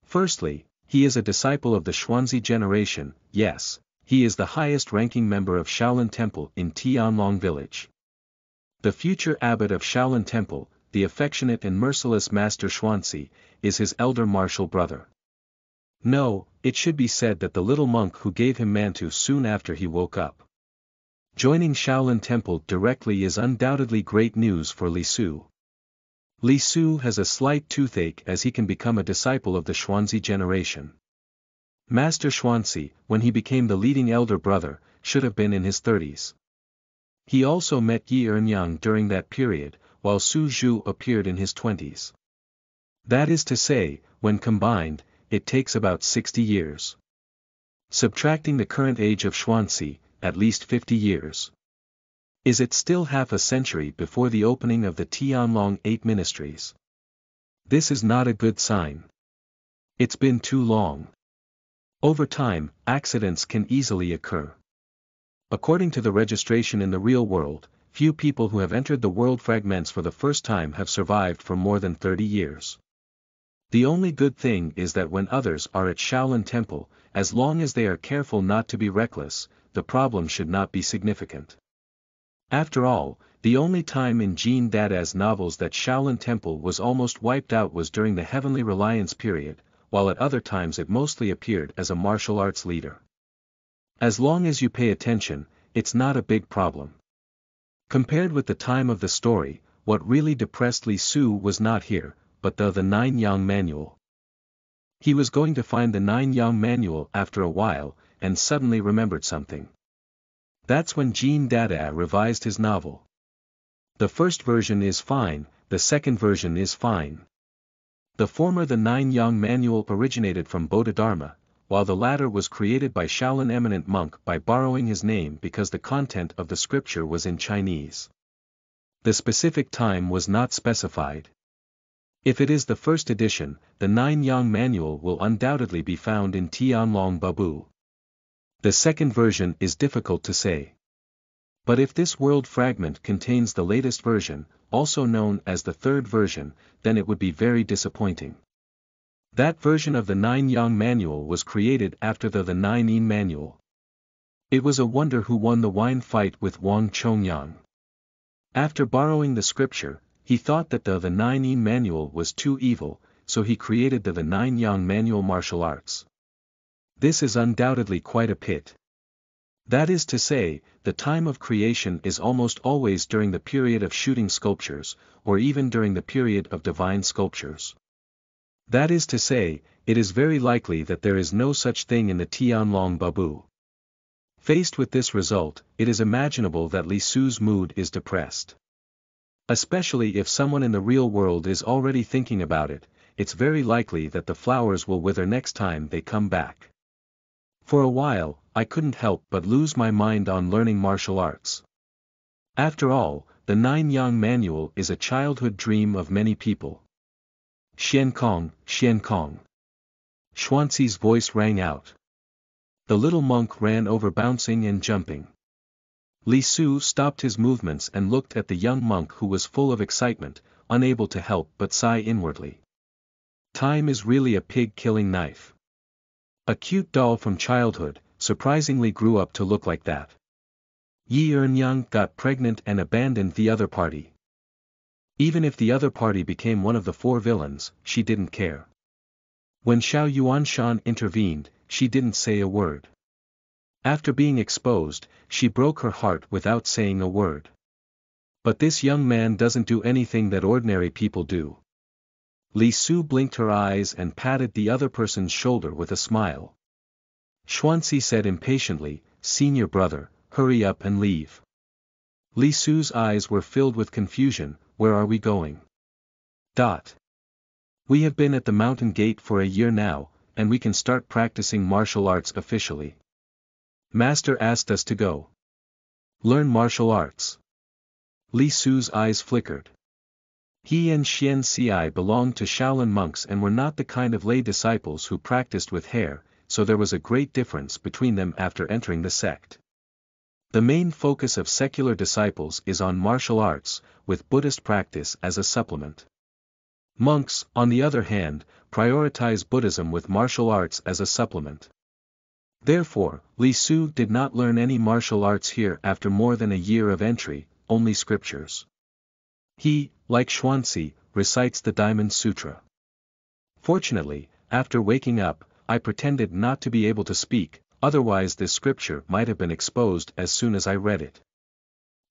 Firstly, he is a disciple of the Xuanzi generation. Yes, he is the highest-ranking member of Shaolin Temple in Tianlong Village. The future abbot of Shaolin Temple, the affectionate and merciless Master Xuanzi, is his elder martial brother. No, it should be said that the little monk who gave him mantu soon after he woke up. Joining Shaolin Temple directly is undoubtedly great news for Li Su. Li Su has a slight toothache as he can become a disciple of the Xuanzi generation. Master Xuanzi, when he became the leading elder brother, should have been in his 30s. He also met Yi Ernyang during that period, while Su Zhu appeared in his 20s. That is to say, when combined, it takes about 60 years. Subtracting the current age of Xuanzi, at least 50 years. Is it still half a century before the opening of the Tianlong 8 ministries? This is not a good sign. It's been too long. Over time, accidents can easily occur. According to the registration in the real world, few people who have entered the world fragments for the first time have survived for more than 30 years. The only good thing is that when others are at Shaolin Temple, as long as they are careful not to be reckless, the problem should not be significant. After all, the only time in Jean Dada's novels that Shaolin Temple was almost wiped out was during the Heavenly Reliance period, while at other times it mostly appeared as a martial arts leader. As long as you pay attention, it's not a big problem. Compared with the time of the story, what really depressed Li Su was not here, but the 9 Yang manual. He was going to find the 9 Yang manual after a while, and suddenly remembered something. That's when Jean Dada revised his novel. The first version is fine, the second version is fine. The former the 9 Yang manual originated from Bodhidharma, while the latter was created by Shaolin eminent monk by borrowing his name because the content of the scripture was in Chinese. The specific time was not specified. If it is the first edition, the 9 Yang manual will undoubtedly be found in Tianlong Babu. The second version is difficult to say. But if this world fragment contains the latest version, also known as the third version, then it would be very disappointing. That version of the 9 Yang manual was created after the 9 Yin manual. It was a wonder who won the wine fight with Wang Chongyang. After borrowing the scripture, he thought that the 9 Yin manual was too evil, so he created the 9 Yang manual martial arts. This is undoubtedly quite a pit. That is to say, the time of creation is almost always during the period of shooting sculptures, or even during the period of divine sculptures. That is to say, it is very likely that there is no such thing in the Tianlong Babu. Faced with this result, it is imaginable that Li Su's mood is depressed. Especially if someone in the real world is already thinking about it, it's very likely that the flowers will wither next time they come back. For a while, I couldn't help but lose my mind on learning martial arts. After all, the 9 Yang manual is a childhood dream of many people. Xian Kong, Xian Kong. Xuanzi's voice rang out. The little monk ran over bouncing and jumping. Li Su stopped his movements and looked at the young monk who was full of excitement, unable to help but sigh inwardly. Time is really a pig-killing knife. A cute doll from childhood, surprisingly grew up to look like that. Yi Ernyang got pregnant and abandoned the other party. Even if the other party became one of the 4 villains, she didn't care. When Xiao Yuanshan intervened, she didn't say a word. After being exposed, she broke her heart without saying a word. But this young man doesn't do anything that ordinary people do. Li Su blinked her eyes and patted the other person's shoulder with a smile. Xuanzi said impatiently, "Senior brother, hurry up and leave." Li Su's eyes were filled with confusion. Where are we going? We have been at the mountain gate for a year now, and we can start practicing martial arts officially. Master asked us to go. Learn martial arts. Li Su's eyes flickered. He and Xian Xi belonged to Shaolin monks and were not the kind of lay disciples who practiced with hair, so there was a great difference between them after entering the sect. The main focus of secular disciples is on martial arts, with Buddhist practice as a supplement. Monks, on the other hand, prioritize Buddhism with martial arts as a supplement. Therefore, Li Su did not learn any martial arts here after more than a year of entry, only scriptures. He, like Xuanzi, recites the Diamond Sutra. Fortunately, after waking up, I pretended not to be able to speak, otherwise this scripture might have been exposed as soon as I read it.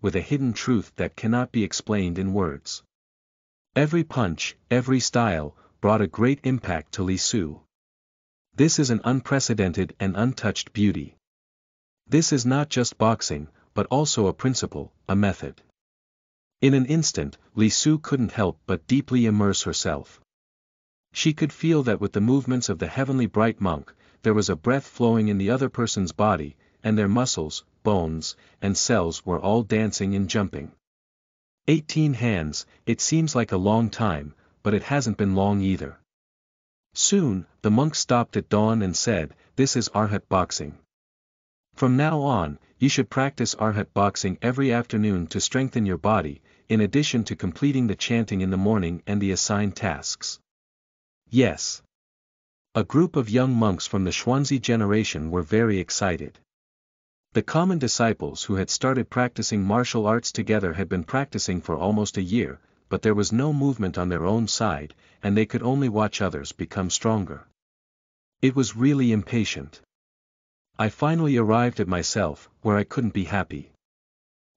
with a hidden truth that cannot be explained in words. Every punch, every style, brought a great impact to Li Su. This is an unprecedented and untouched beauty. This is not just boxing, but also a principle, a method. In an instant, Li Su couldn't help but deeply immerse herself. She could feel that with the movements of the heavenly bright monk, there was a breath flowing in the other person's body, and their muscles, bones, and cells were all dancing and jumping. 18 hands, it seems like a long time, but it hasn't been long either. Soon, the monk stopped at dawn and said, "This is Arhat boxing. From now on, you should practice Arhat boxing every afternoon to strengthen your body, in addition to completing the chanting in the morning and the assigned tasks." Yes. A group of young monks from the Xuanzi generation were very excited. The common disciples who had started practicing martial arts together had been practicing for almost a year, but there was no movement on their own side, and they could only watch others become stronger. It was really impatient. I finally arrived at myself, where I couldn't be happy.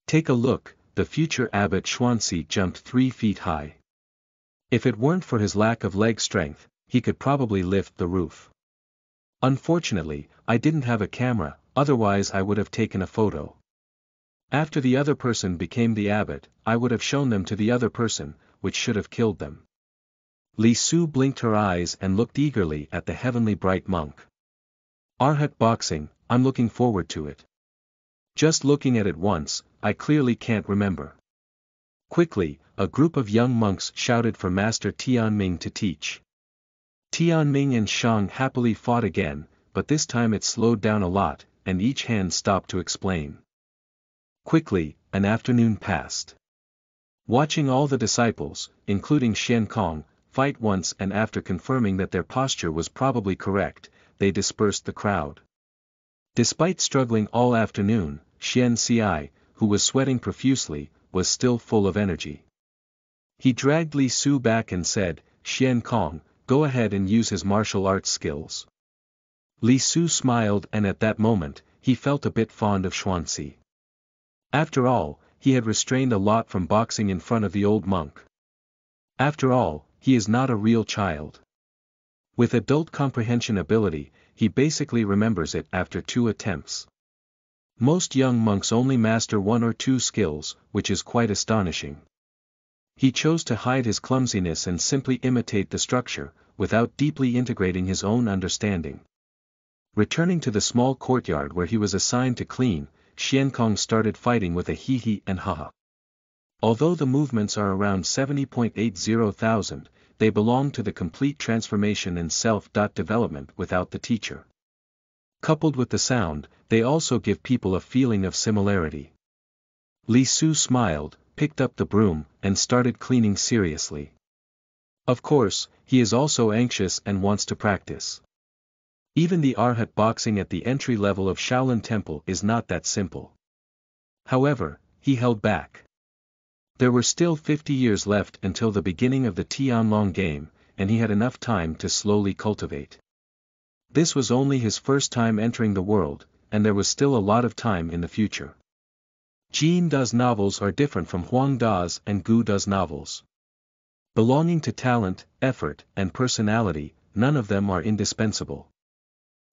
Take a look, the future abbot Xuanzi jumped 3 feet high. If it weren't for his lack of leg strength, he could probably lift the roof. Unfortunately, I didn't have a camera, otherwise I would have taken a photo. After the other person became the abbot, I would have shown them to the other person, which should have killed them. Li Su blinked her eyes and looked eagerly at the heavenly bright monk. Arhat boxing, I'm looking forward to it. Just looking at it once, I clearly can't remember. Quickly, a group of young monks shouted for Master Tianming to teach. Tianming and Shang happily fought again, but this time it slowed down a lot, and each hand stopped to explain. Quickly, an afternoon passed. Watching all the disciples, including Xian Kong, fight once and after confirming that their posture was probably correct, they dispersed the crowd. Despite struggling all afternoon, Xian Ci, who was sweating profusely, was still full of energy. He dragged Li Su back and said, "Xian Kong, go ahead and use his martial arts skills." Li Su smiled, and at that moment, he felt a bit fond of Xuanzi. After all, he had restrained a lot from boxing in front of the old monk. After all, he is not a real child. With adult comprehension ability, he basically remembers it after 2 attempts. Most young monks only master 1 or 2 skills, which is quite astonishing. He chose to hide his clumsiness and simply imitate the structure, without deeply integrating his own understanding. Returning to the small courtyard where he was assigned to clean, Xian Kong started fighting with a he and ha. Although the movements are around 70,80,000, they belong to the complete transformation and self-development without the teacher. Coupled with the sound, they also give people a feeling of similarity. Li Su smiled, picked up the broom, and started cleaning seriously. Of course, he is also anxious and wants to practice. Even the Arhat boxing at the entry level of Shaolin Temple is not that simple. However, he held back. There were still 50 years left until the beginning of the Tianlong game, and he had enough time to slowly cultivate. This was only his first time entering the world, and there was still a lot of time in the future. Jin Da's novels are different from Huang Da's and Gu Da's novels. Belonging to talent, effort, and personality, none of them are indispensable.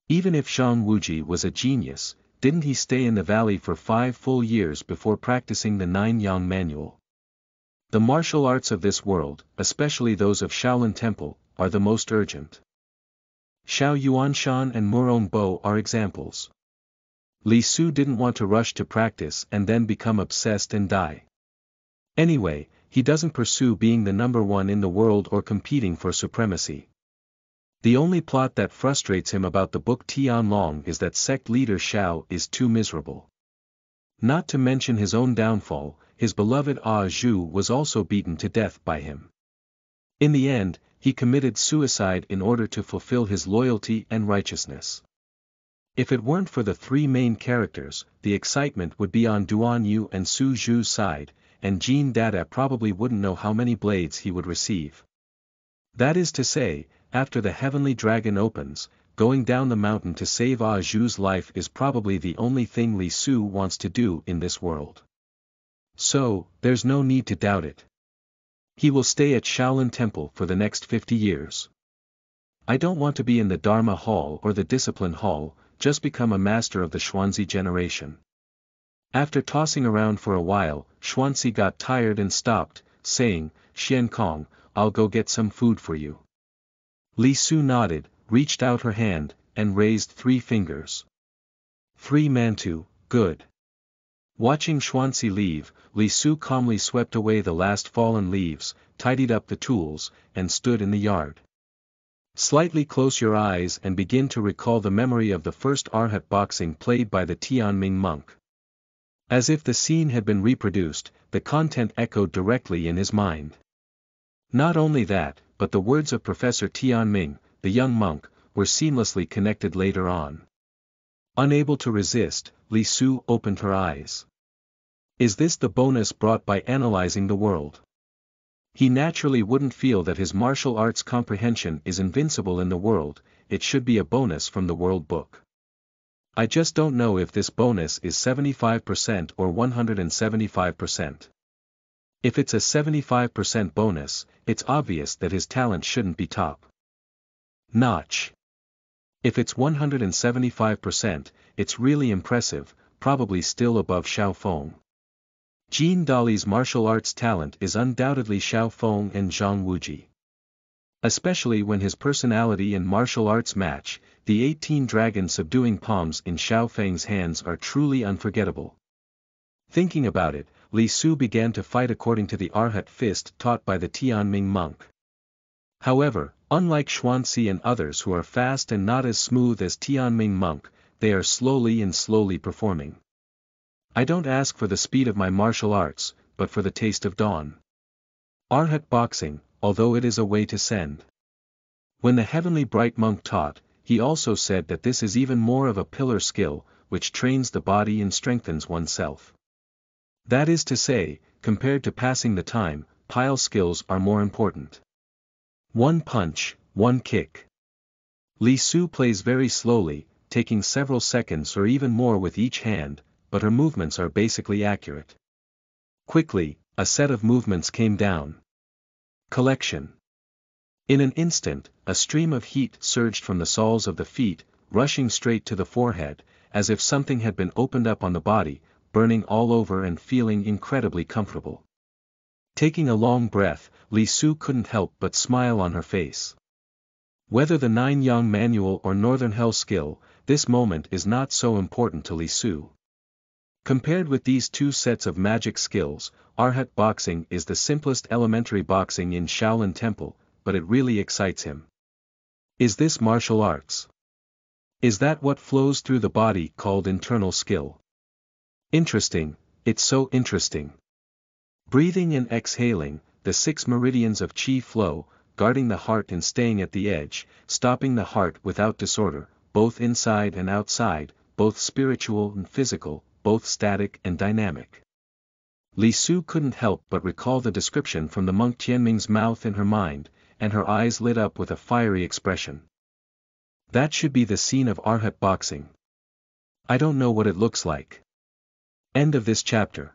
Even if Shang Wuji was a genius, didn't he stay in the valley for 5 full years before practicing the 9-yang manual? The martial arts of this world, especially those of Shaolin Temple, are the most urgent. Xiao Yuanshan and Murong Bo are examples. Li Su didn't want to rush to practice and then become obsessed and die. Anyway, he doesn't pursue being the number 1 in the world or competing for supremacy. The only plot that frustrates him about the book Tianlong is that sect leader Xiao is too miserable. Not to mention his own downfall, his beloved Zhu was also beaten to death by him. In the end, he committed suicide in order to fulfill his loyalty and righteousness. If it weren't for the 3 main characters, the excitement would be on Duan Yu and Su Zhu's side, and Jin Dada probably wouldn't know how many blades he would receive. That is to say, after the heavenly dragon opens, going down the mountain to save Zhu's life is probably the only thing Li Su wants to do in this world. So, there's no need to doubt it. He will stay at Shaolin Temple for the next 50 years. I don't want to be in the Dharma Hall or the Discipline Hall, just become a master of the Xuanzi generation. After tossing around for a while, Xuanzi got tired and stopped, saying, Xian Kong, I'll go get some food for you. Li Su nodded, reached out her hand, and raised 3 fingers. 3 mantu, good. Watching Xuanzi leave, Li Su calmly swept away the last fallen leaves, tidied up the tools, and stood in the yard. Slightly close your eyes and begin to recall the memory of the first Arhat boxing played by the Tianming monk. As if the scene had been reproduced, the content echoed directly in his mind. Not only that, but the words of Professor Tianming, the young monk, were seamlessly connected later on. Unable to resist, Li Su opened her eyes. Is this the bonus brought by analyzing the world? He naturally wouldn't feel that his martial arts comprehension is invincible in the world, it should be a bonus from the world book. I just don't know if this bonus is 75% or 175%. If it's a 75% bonus, it's obvious that his talent shouldn't be top notch. If it's 175%, it's really impressive, probably still above Xiao Feng. Jin Dali's martial arts talent is undoubtedly Xiao Feng and Zhang Wuji. Especially when his personality and martial arts match, the 18 dragon subduing palms in Xiao Feng's hands are truly unforgettable. Thinking about it, Li Su began to fight according to the Arhat fist taught by the Tianming monk. However, unlike Xuanzi and others who are fast and not as smooth as Tianming monk, they are slowly performing. I don't ask for the speed of my martial arts, but for the taste of dawn. Arhat boxing, although it is a way to send. When the heavenly bright monk taught, he also said that this is even more of a pillar skill, which trains the body and strengthens oneself. That is to say, compared to passing the time, pile skills are more important. One punch, one kick. Li Su plays very slowly, taking several seconds or even more with each hand, but her movements are basically accurate. Quickly, a set of movements came down. Collection. In an instant, a stream of heat surged from the soles of the feet, rushing straight to the forehead, as if something had been opened up on the body, burning all over and feeling incredibly comfortable. Taking a long breath, Li Su couldn't help but smile on her face. Whether the 9-yang manual or Northern Hell skill, this moment is not so important to Li Su. Compared with these 2 sets of magic skills, Arhat boxing is the simplest elementary boxing in Shaolin Temple, but it really excites him. Is this martial arts? Is that what flows through the body called internal skill? Interesting, it's so interesting. Breathing and exhaling, the 6 meridians of qi flow, guarding the heart and staying at the edge, stopping the heart without disorder, both inside and outside, both spiritual and physical, both static and dynamic. Li Su couldn't help but recall the description from the monk Tianming's mouth in her mind, and her eyes lit up with a fiery expression. That should be the scene of Arhat boxing. I don't know what it looks like. End of this chapter.